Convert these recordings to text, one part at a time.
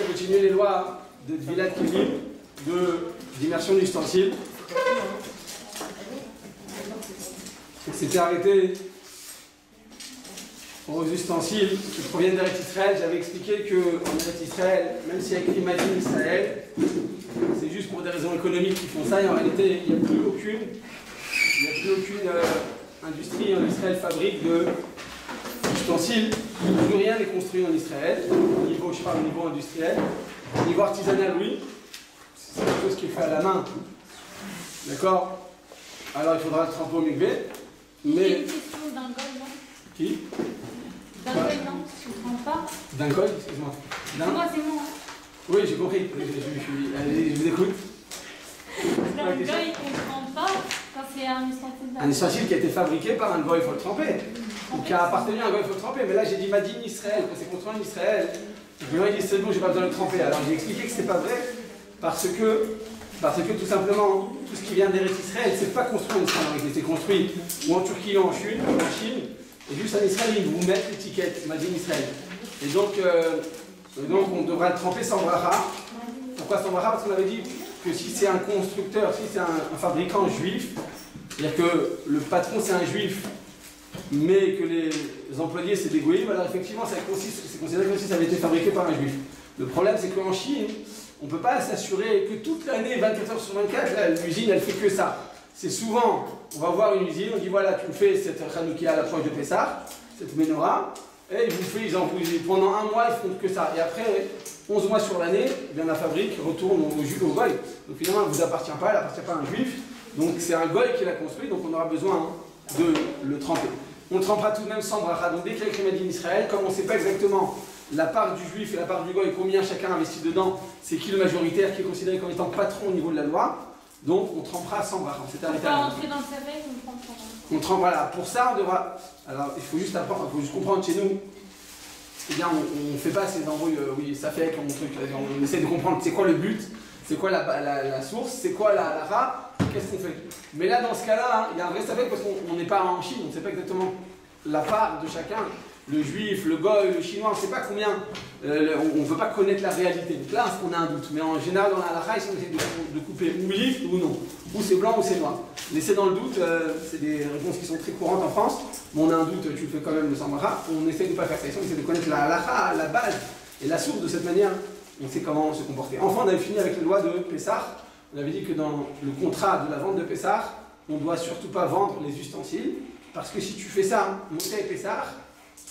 continuer les lois de Tvilat Kelim, d'immersion d'ustensiles. C'était arrêté aux ustensiles qui proviennent d'Eretz Israël. J'avais expliqué qu'en Eretz Israël, même s'il y a écrit Made in Israël, c'est juste pour des raisons économiques qu'ils font ça, et en réalité, il n'y a plus aucune industrie en Israël fabrique d'ustensiles. Plus rien n'est construit en Israël, je parle au niveau industriel. Au niveau artisanal, oui, c'est quelque chose qui est fait à la main. D'accord? Alors il faudra le tremper au mikvé. Mais... Il y a une question d'un goy, non? Qui? D'un goy, non? Tu ne trempes pas? D'un goy, excuse-moi. C'est moi, c'est moi. Oui, j'ai compris. Allez, je vous écoute. D'un goy, on ne trempe pas quand c'est un ustensile d'un goy. Un ustensile qui a été fabriqué par un goy, il faut le tremper. Ou qui a appartenu à un goy, il faut le tremper. Mais là, j'ai dit Made in Israël, que c'est construit en Israël. Le gars, il dit c'est bon, j'ai pas besoin de le tremper. Alors j'ai expliqué que c'est pas vrai parce que tout simplement, tout ce qui vient d'Eretz Israël, c'est pas construit en Israël. C'est construit ou en Turquie ou en Chine, et juste en Israël, ils vous mettent l'étiquette Made in Israël. Et donc, on devra le tremper sans bracha. Pourquoi sans bracha? Parce qu'on avait dit que si c'est un constructeur, si c'est un fabricant juif, c'est-à-dire que le patron c'est un juif, mais que les employés c'est des goïms, alors effectivement c'est considéré comme si ça avait été fabriqué par un juif. Le problème c'est qu'en Chine, on ne peut pas s'assurer que toute l'année, 24 heures sur 24, l'usine elle fait que ça. C'est souvent, on va voir une usine, on dit voilà, tu me fais cette Hanoukia à l'approche de Pessah, cette menorah, et pendant un mois ils font que ça. Et après, 11 mois sur l'année, la fabrique retourne au goy. Donc finalement elle ne vous appartient pas, elle n'appartient pas à un juif. Donc c'est un goy qui l'a construit, donc on aura besoin de le tremper. On le trempera tout de même sans bracha. Donc dès qu'il y a écrit Made in Israël, comme on ne sait pas exactement la part du juif et la part du goy, combien chacun investit dedans, c'est qui le majoritaire qui est considéré comme étant patron au niveau de la loi, donc on trempera sans bracha. On peut rentrer dans le cercueil, on trempe sans bracha. On trempe, voilà. Pour ça, on devra... Alors il faut juste comprendre chez nous, eh bien, on ne fait pas ces embrouilles, oui, ça fait comme mon truc, on essaie de comprendre c'est quoi le but, c'est quoi la source, c'est quoi la halakha, qu'est-ce qu'on fait. Mais là, dans ce cas-là, il y a un vrai safek parce qu'on n'est pas en Chine, on ne sait pas exactement la part de chacun. Le juif, le goy, le chinois, on ne sait pas combien, on ne veut pas connaître la réalité. Donc là, on a un doute. Mais en général, dans la halakha, ils sont essayés de couper ou oui ou non. Ou c'est blanc ou c'est noir. Laisser dans le doute, c'est des réponses qui sont très courantes en France. Mais on a un doute, tu le fais quand même le sambara. On essaie de ne pas faire ça. On essaie de connaître la halakha, la base et la source. De cette manière, on sait comment se comporter. Enfin, on avait fini avec les lois de Pessah. On avait dit que dans le contrat de la vente de Pessah, on ne doit surtout pas vendre les ustensiles. Parce que si tu fais ça, monter Pessah,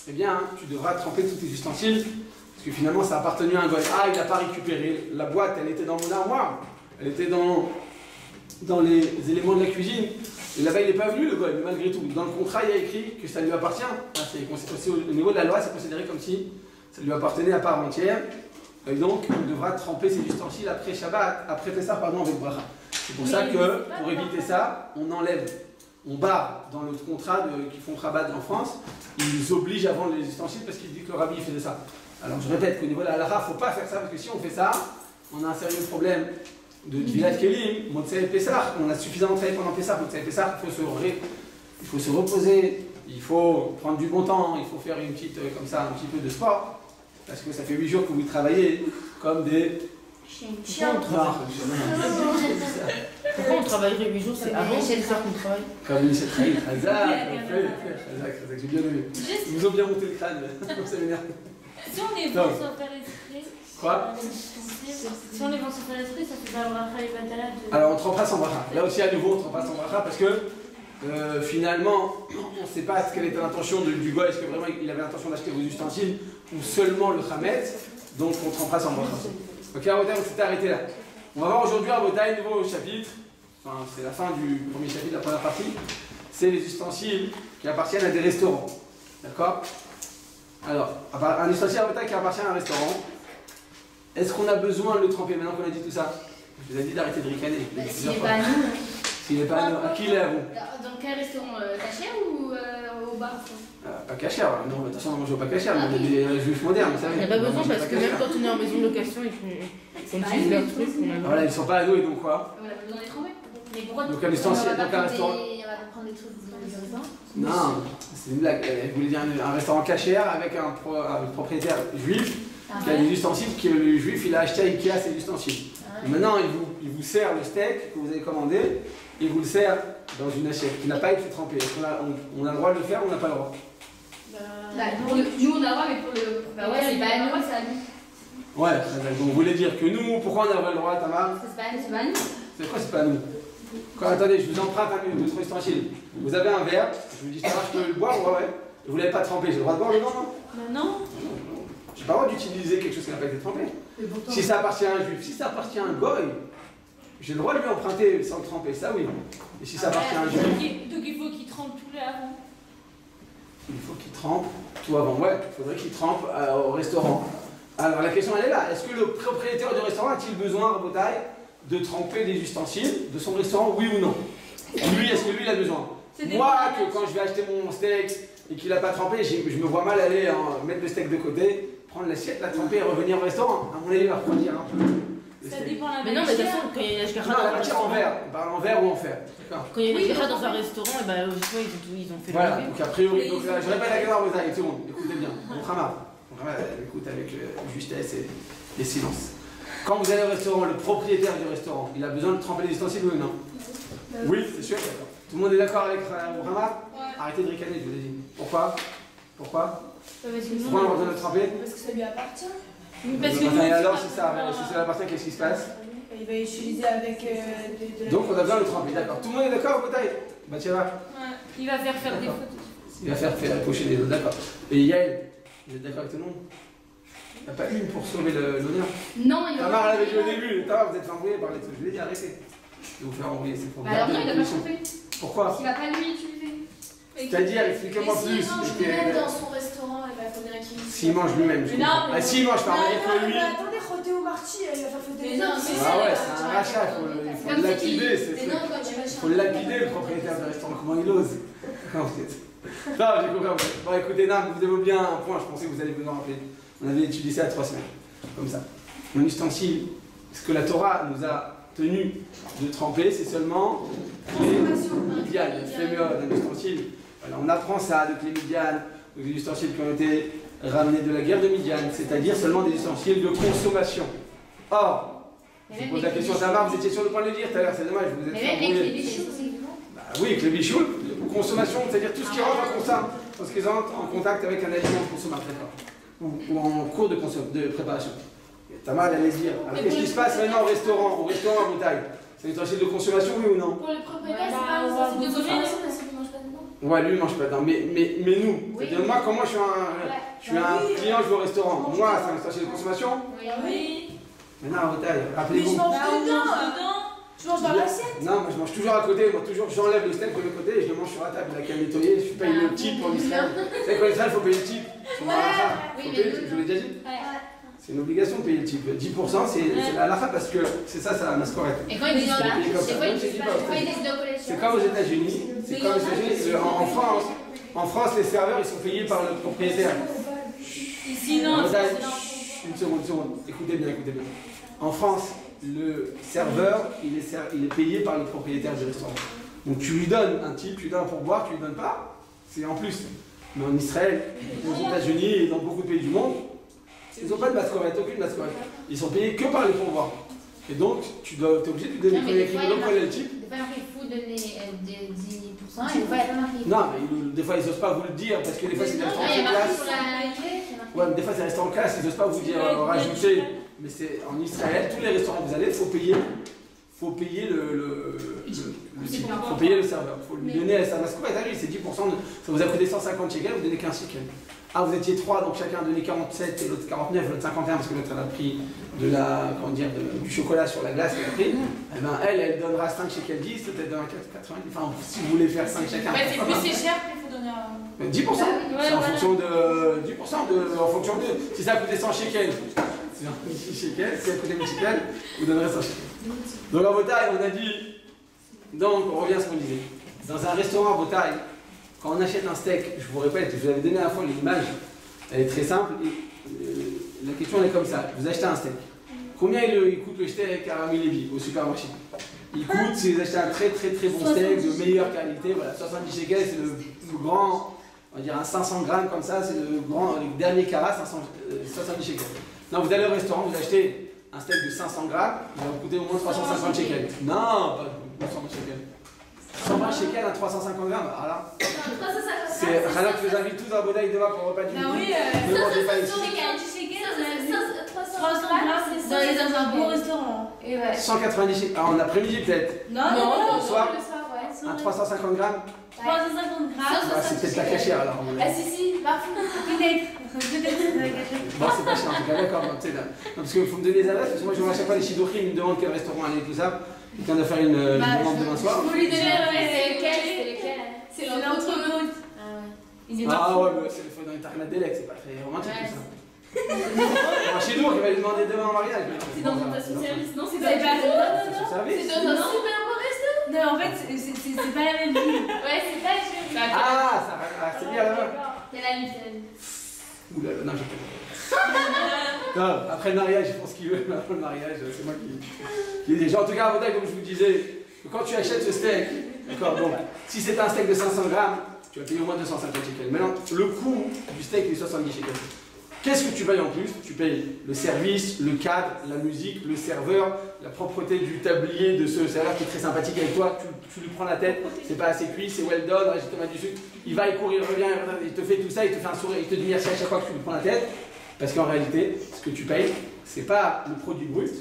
eh bien, tu devras tremper tous tes ustensiles, parce que finalement, ça a appartenu à un goy. Ah, il n'a pas récupéré. La boîte, elle était dans mon armoire, elle était dans les éléments de la cuisine. Et là-bas, il n'est pas venu, le goy, mais malgré tout. Dans le contrat, il y a écrit que ça lui appartient. Ah, au niveau de la loi, c'est considéré comme si ça lui appartenait à part entière. Et donc, on devra tremper ses ustensiles après Shabbat, après Pessah, pardon, avec bracha. C'est pour ça que, pour éviter ça, on enlève. On barre dans le contrat qui font Chabad en France, ils obligent à vendre les ustensiles parce qu'ils disent que le rabbi faisait ça. Alors je répète qu'au niveau de la halakha, il ne faut pas faire ça parce que si on fait ça, on a un sérieux problème de Tvilat Kelim, Motzei Pessah. On a suffisamment travaillé pendant Pessah, Motzei Pessah, il faut se reposer, il faut prendre du bon temps, il faut faire une petite, comme ça, un petit peu de sport parce que ça fait 8 jours que vous travaillez comme des... Pourquoi on travaillerait 8 jours? C'est avant qu'on travaille. Comme une chétrie, j'ai bien aimé. Ils nous ont bien monté le crâne, ça m'énerve. Si on est bon sans faire esprit. Quoi? Si on est bon sans faire esprit, ça fait pas bracha et batala de. Alors on trempera sans bracha. Là aussi à nouveau on trempera sans bracha parce que finalement on ne sait pas quelle était l'intention du goy. Est-ce que vraiment il avait l'intention d'acheter vos ustensiles ou seulement le chametz? Donc on trempera sans bracha. Ok, Rabotai, on s'était arrêté là. On va voir aujourd'hui Rabotai, nouveau chapitre. Enfin, c'est la fin du premier chapitre, la première partie. C'est les ustensiles qui appartiennent à des restaurants. D'accord? Alors, un ustensile Rabotai qui appartient à un restaurant. Est-ce qu'on a besoin de le tremper maintenant qu'on a dit tout ça? Je vous ai dit d'arrêter de ricaner. S'il n'est pas à nous. S'il n'est pas à nous. À qui il est à vous? Dans quel restaurant? Cachère ou au bar? Pas cachère. Non, attention, on ne mange pas cachère. On est des juifs modernes. Il n'y a pas besoin parce que même quand on est en maison de location, ils utilisent leur truc. Voilà, ils ne sont pas à nous et donc quoi? On a besoin d'être trempés. Mais pourquoi? Donc un ustensile, donc un restaurant. On va prendre des trucs dans les restaurants? Non, c'est une blague. Elle voulait dire un restaurant cachère avec un propriétaire juif. Il y a des ustensiles que le juif il a acheté à Ikea, ces ustensiles. Et maintenant il vous sert le steak que vous avez commandé, il vous le sert dans une assiette qui n'a pas été trempée. Est-ce qu'on on a le droit de le faire ou on n'a pas le droit? Nous on a le droit, mais pour le. Bah ouais, c'est pas à nous, c'est à nous. Ouais, donc vous voulez dire que nous, pourquoi on n'a pas le droit, Tamar? C'est pas à nous. C'est quoi c'est pas à nous? Attendez, je vous emprunte un minute, d'autres ustensiles. Vous avez un verre, je vous dis ça, je peux le boire, ouais. Vous ne l'avez pas trempé, j'ai le droit de boire dedans, non? Non. J'ai pas le droit d'utiliser quelque chose qui n'a pas été trempé. Si ça appartient à un juif, si ça appartient à un goy, j'ai le droit de lui emprunter sans le tremper, ça oui. Et si ça appartient à un juif. Donc il faut qu'il trempe tout avant. Il faut qu'il trempe tout avant, ouais, il faudrait qu'il trempe au restaurant. Alors la question elle est là, est-ce que le propriétaire du restaurant a-t-il besoin, Rabotai, de tremper les ustensiles de son restaurant, oui ou non? Lui, est-ce que lui il a besoin? Moi, que quand je vais acheter mon steak et qu'il n'a pas trempé, je me vois mal aller mettre le steak de côté, prendre l'assiette, la tremper et revenir au restaurant. À mon avis, il va refroidir un peu. Ça dépend la Mais non, mais de toute façon, quand il y a une ashgacha Non, la matière en verre, on parle en verre ou en fer. Quand il y a une ashgacha dans un restaurant, et ben, ils ont fait Voilà, le donc a priori, donc, je répète la question, vous allez, tout le monde, écoutez bien. Mon Khamar, écoute avec justesse et silence. Quand vous allez au restaurant, le propriétaire du restaurant, il a besoin de tremper les ustensiles, oui ou non? Oui, c'est sûr, d'accord. Tout le monde est d'accord avec Mohamed? Arrêtez de ricaner, je vous ai dit. Pourquoi? Pourquoi on a besoin de tremper? Parce que ça lui appartient. Parce que Et alors, si ça lui appartient, qu'est-ce qui se passe? Il va utiliser avec de la... Donc, on a besoin de le tremper, d'accord. Tout le monde est d'accord, Bataille? Bah, tiens, va. il va faire des photos. Il va faire pocher les autres, d'accord. Et Yael, vous êtes d'accord avec tout le monde? Il n'y a pas une pour sauver l'honneur? Non, il va. Tamar l'avait dit au début, Tamar, vous êtes fait embrouiller par les trucs. Je lui ai dit, arrêtez. Je vais vous faire embrouiller, c'est pour Alors non, il va pas tromper. Pourquoi? Il va pas lui utiliser. C'est-à-dire, expliquez-moi plus. S'il mange lui-même dans son restaurant, il va faudrait qu'il... S'il mange lui-même, je comprends. Ah, s'il mange, par exemple, que lui. Mais attendez, Roté ou Marty, il va faire faute des non, autres. Ah ouais, c'est un rachat, il faut le lapider. Il faut le lapider, le propriétaire du restaurant. Comment il ose? Non, j'ai compris. Bon, écoutez, Nam, vous avez bien un point, je pensais que vous allez vous en rappeler. On avait étudié ça il y a 3 semaines. Comme ça. Un ustensile, ce que la Torah nous a tenu de tremper, c'est seulement les médianes, les fémurs d'un ustensile. Voilà, on apprend ça depuis les médianes, des ustensiles qui ont été ramenés de la guerre de Midian, c'est-à-dire seulement des ustensiles de consommation. Or, je vous pose la question à Tamar, vous étiez sur le point de le dire tout à l'heure, c'est dommage, vous êtes Mais même avec les bijoux, bah oui, avec les bijoux, consommation, c'est-à-dire tout ce qui rentre en contact, parce qu'ils entrent en contact avec un aliment consommateur, ou en cours de préparation. Tamar allait dire, alors qu'est-ce qui se passe maintenant au restaurant à Bretagne? C'est un ustensile de consommation, oui ou non? Pour le propriétaire, c'est pas un ustensile de consommation parce qu'il mange pas dedans. Ouais, lui il mange pas dedans, mais nous, c'est-à-dire moi, quand moi je suis un client, je vais au restaurant, moi c'est un ustensile de consommation? Oui. Maintenant à Bretagne, Mais rappelez-vous. je mange dedans. Je mange dans l'assiette. Non, moi je mange toujours à côté, moi toujours j'enlève le steak de l'autre côté et je le mange sur la table, il a qu'à le nettoyer, je paye le type en Israël. Vous savez qu'en Israël, il faut payer le type. Sur la halakha. Faut payer le type, je vous l'ai déjà dit. C'est une obligation de payer le type. 10% c'est la halakha parce que c'est ça la mascorette. Et quand ils disent pas, C'est comme ça. des fois ils disent de collection. C'est comme aux États-Unis, en France, les serveurs ils sont payés par le propriétaire. Ici, non. Une seconde, écoutez bien. En France, le serveur, il est payé par le propriétaire du restaurant. Donc tu lui donnes un type, tu lui donnes un pourboire, tu lui donnes pas, c'est en plus. Mais en Israël, aux États-Unis et dans beaucoup de pays du monde, ils n'ont pas de mascorette, aucune mascorette. Ils sont payés que par les pourboires. Et donc, tu es obligé de lui donner le type. Des fois, il faut donner 10% et des fois, il n'y a pas marqué. Non, mais des fois, ils n'osent pas vous le dire parce que des fois, c'est des restaurants Il y a de marqué classe. sur la clé. Ouais, mais des fois, c'est des restaurants de classe, ils n'osent pas vous dire rajouter. Mais c'est en Israël, tous les restaurants que vous allez, il faut payer le type. Il faut payer le serveur. Il faut lui donner sa mascorette à lui, c'est 10%. Ça vous a coûté 150 shekels, vous donnez 15 shekels. Ah, vous étiez 3, donc chacun a donné 47 et l'autre 49, l'autre 51 parce que l'autre elle a pris du chocolat sur la glace, elle a pris. Eh ben, elle donnera 5 shekels 10, peut-être donnera 90. Enfin, si vous voulez faire 5 chacun. Ouais, c'est plus c'est cher, plus il faut donner un. 10%. C'est en fonction de 10%, en fonction de. Si ça a coûté 100 shekels, c'est 10 shekels. Si ça a coûté 1000 shekels, vous donnerez 100 shekels. Donc en Bretagne, on a dit. Donc, on revient à ce qu'on disait. Dans un restaurant à Bretagne, quand on achète un steak, je vous répète, je vous avais donné à la fois l'image, elle est très simple. La question elle est comme ça, vous achetez un steak. Combien il coûte le steak à Rami Lévi au supermarché? Il coûte, si vous achetez un très bon steak de meilleure qualité, voilà, 70 shekels, c'est le grand, on va dire un 500 grammes comme ça, c'est le dernier carat, 70 shekels. Non, vous allez au restaurant, vous achetez un steak de 500 grammes, il va vous coûter au moins 350 shekels. Non, pas 200 shekels. 120 shekels à 350 grammes, voilà. C'est alors que je vous invite tous à Bodaï demain pour le repas du midi. Ah oui, Ne mangez pas ici. 300 grammes, c'est dans un bon restaurant. Et ouais. 190 shekels. Ah, en après-midi peut-être. Non, Le soir, Le soir, ouais. un 350 grammes. 350 grammes. Bah, c'est peut-être la cachère alors. Ah si, parfois. Peut-être c'est la cachette. Bon, c'est pas cher en tout cas, d'accord. Bon, tu sais, là. Non, parce qu'il faut me donner les adresses, parce que moi je vois à chaque fois les Shidouri, ils me demandent quel restaurant aller et tout ça. Et qu'on doit faire une demande demain soir. Vous lui donnez C'est lequel? C'est l'autre route. Ah ouais. Ah ouais, mais c'est le feu dans les Tarnat d'Elec, c'est pas très romantique tout ça. Un Shidour qui va lui demander demain en mariage. C'est dans une station-service, non? C'est C'est pas C'est son service. dans un super beau resto. Non, en fait, c'est pas la même ville. Ouais, c'est pas joli. Ah, c'est bien là-bas. Il y a la Michel. Oula, non, j'ai pas. Non, après le mariage, il pense qu'il veut. Après le mariage, c'est moi qui ai déjà. En tout cas, à Bodaï, comme je vous disais, quand tu achètes ce steak, d'accord, donc si c'est un steak de 500 grammes, tu vas payer au moins 250 shekels. Maintenant, le coût du steak est 70 shekels. Qu'est-ce que tu payes en plus? Tu payes le service, le cadre, la musique, le serveur, la propreté du tablier de ce serveur qui est très sympathique avec toi. Tu lui prends la tête, c'est pas assez cuit, c'est well done, rajoute tomate du sucre. Il va, il court, il revient, il te fait tout ça, il te fait un sourire, il te dit merci à chaque fois que tu lui prends la tête. Parce qu'en réalité, ce que tu payes, c'est pas le produit brut,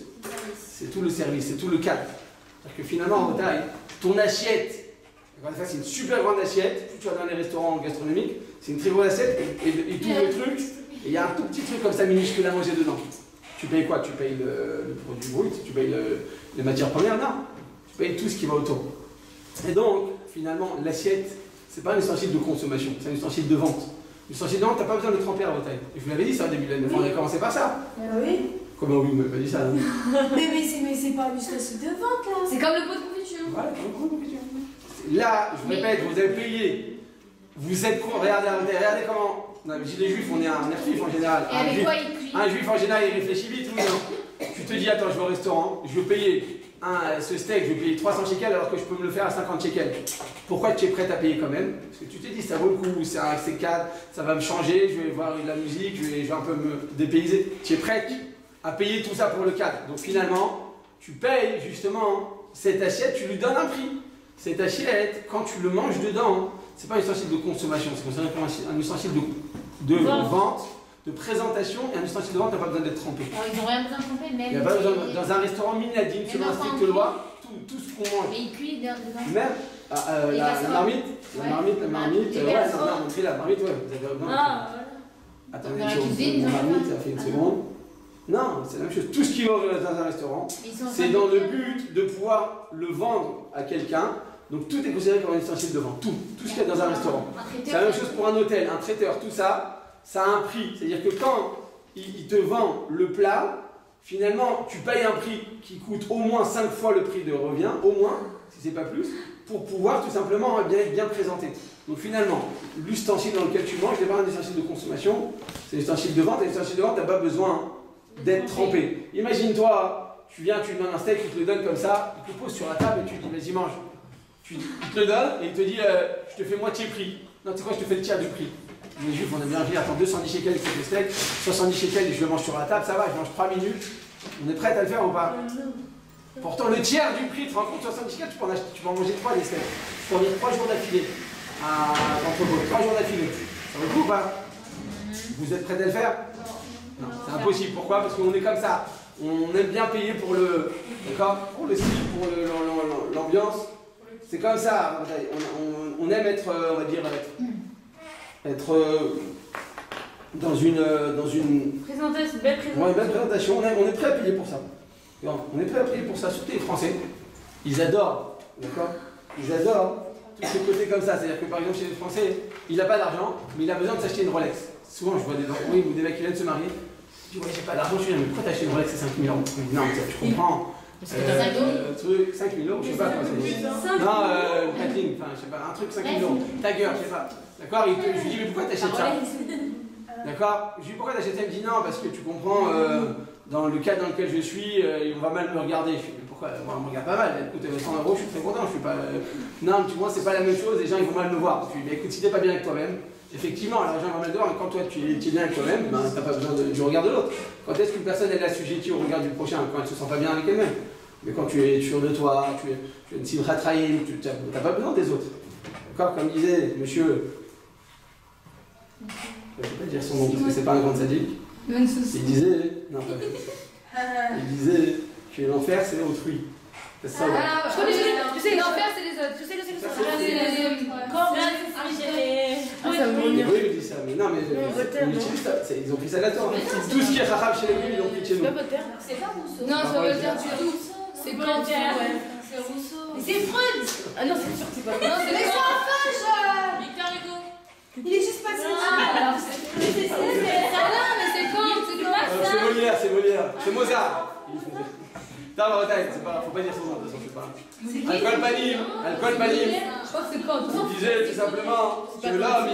c'est tout le service, c'est tout le cadre. C'est-à-dire que finalement, en taille, ton assiette, c'est une super grande assiette, plus tu vas dans les restaurants gastronomiques, c'est une très grande assiette et tout le truc. Et il y a un tout petit truc comme ça minuscule à manger dedans. Tu payes quoi? Tu payes le produit brut, tu payes les matières premières? Non. Tu payes tout ce qui va autour. Et donc, finalement, l'assiette, c'est pas un ustensile de consommation, c'est un ustensile de vente. L'ustensile de vente, t'as pas besoin de tremper à la bouteille. Et je vous l'avais dit ça au début de l'année, on a commencé par ça. Oui. Comment oui, vous m'avez pas dit ça, non? Mais c'est pas un ustensile de vente là. C'est comme le pot de confiture. Voilà, là, je vous répète, vous avez payé. Vous êtes con, regardez la bouteille, regardez comment. Non, mais les juifs, on est un juif en général. Et avec quoi il cuit? Un juif en général, il réfléchit vite, oui, non? Tu te dis, attends, je vais au restaurant, je vais payer ce steak, je vais payer 300 shekels alors que je peux me le faire à 50 shekels. Pourquoi tu es prête à payer quand même? Parce que tu t'es dit, ça vaut le coup, c'est cadre, ça va me changer, je vais voir de la musique, je vais un peu me dépayser. Tu es prête à payer tout ça pour le cadre. Donc finalement, tu payes justement cette assiette, tu lui donnes un prix. Cette assiette, quand tu le manges dedans, c'est pas un ustensile de consommation, c'est un ustensile de vente, de présentation, et un ustensile de vente n'a pas besoin d'être trempé. Alors, ils n'ont rien besoin de tromper, même. Il n'y a pas besoin, dans un restaurant minadine, selon la stricte loi, tout ce qu'on mange. Et il cuit dedans. Même la marmite, Ouais. la marmite, Les ouais, casseroles. non, montrez la marmite, ouais, vous avez besoin. Ah, Attendez Dans la une seconde, cuisine, ils la ont marmite, besoin. ça fait une seconde. Non, c'est la même chose. Tout ce qui va dans un restaurant, Ils sont en train c'est de dans le cuire. but de pouvoir le vendre à quelqu'un. Donc tout est considéré comme un ustensile de vente. Tout ce qu'il y a dans un restaurant. Un C'est traiteur. la même chose pour un hôtel, un traiteur, tout ça, ça a un prix. C'est-à-dire que quand il te vend le plat, finalement, tu payes un prix qui coûte au moins 5 fois le prix de revient, au moins, si c'est pas plus, pour pouvoir tout simplement être bien présenté. Donc finalement, l'ustensile dans lequel tu manges n'est pas un ustensile de consommation, c'est un ustensile de vente, et l'ustensile de vente, tu n'as pas besoin d'être trempé. Imagine-toi, tu viens, tu lui donnes un steak, il te le donne comme ça, il te le pose sur la table et tu lui dis vas-y mange. Il te le donne et il te dit je te fais moitié prix. Non, tu sais quoi, je te fais le tiers du prix. Les juifs, on a bien dit attends 210 shekels c'est le steak, 70 shekels et je le mange sur la table, ça va, je mange 3 minutes. On est prêt à le faire ou pas? Pourtant, le tiers du prix, tu te rends compte, 70 shekels, tu peux en manger 3 des steaks. Tu peux en venir 3 jours d'affilée à l'entrepôt, 3 jours d'affilée. Ça vaut le coup ou pas? Vous êtes prêts à le faire? Non, c'est impossible. Pourquoi? Parce qu'on est comme ça. On aime bien payer pour le, d'accord, pour le style, pour l'ambiance. C'est comme ça. On aime être, on va dire, être dans une présentation, belle présentation. ouais, belle présentation. On est prêt à payer pour ça. On est prêt à payer pour ça. Surtout les Français, ils adorent, d'accord? Ils adorent tous ces côtés comme ça. C'est-à-dire que par exemple chez les Français, il n'a pas d'argent, mais il a besoin de s'acheter une Rolex. Souvent, je vois des oui, ou des mecs qui viennent de se marier. Je dis ouais, j'ai pas d'argent, je suis là, mais pourquoi t'as acheté une Rolex, c'est 5 000 €? Non, tu comprends. 5 000 €, je sais pas quoi. Non, platine, enfin, je sais pas, un truc 5 000 €. Ta gueule, je sais pas. D'accord? Je lui dis, mais pourquoi t'achètes ça? D'accord? Je lui dis, pourquoi t'achètes ça? Il me dit, non, parce que tu comprends, dans le cadre dans lequel je suis, on va mal me regarder. Je dis, mais pourquoi? Moi, on me regarde pas mal. Écoute, 100 €, je suis très content. Je suis pas. Non, tu vois, c'est pas la même chose, les gens ils vont mal me voir. Je lui dis, mais écoute, si t'es pas bien avec toi-même, Effectivement, alors les gens vont mal dehors, mais quand toi tu es bien avec toi-même, ben, t'as pas besoin du regard de l'autre. Quand est-ce qu'une personne elle est assujettie au regard du prochain? Quand elle se sent pas bien avec elle-même. Mais quand tu es sûr de toi, tu es une simra trahim, tu n'as pas besoin des autres. D'accord? Comme disait monsieur, je ne vais pas dire son nom parce que c'est pas un grand sadique. Il disait, non pas il disait que l'enfer c'est autrui. C'est ça. Ah, je sais, l'enfer c'est les autres. Je sais. Ça me revient. Oui, il dit ça, mais non, mais ils ont pris ça là-dedans. Tout ce qui est rachab chez les ils l'ont pris chez nous. C'est pas Voltaire. C'est pas Rousseau. Non, c'est Voltaire du tout. C'est quand C'est Rousseau. Mais c'est Freud. Ah non, c'est sûr que c'est pas Non, c'est Kant. Victor Hugo. Il est juste passé. Alors, c'est non, mais c'est Kant. C'est Molière, c'est Mozart. Non, c'est pas, faut pas dire son nom, de toute façon, c'est pas. Alcool Panim. Je crois que c'est Kant. Il disait tout simplement que l'homme,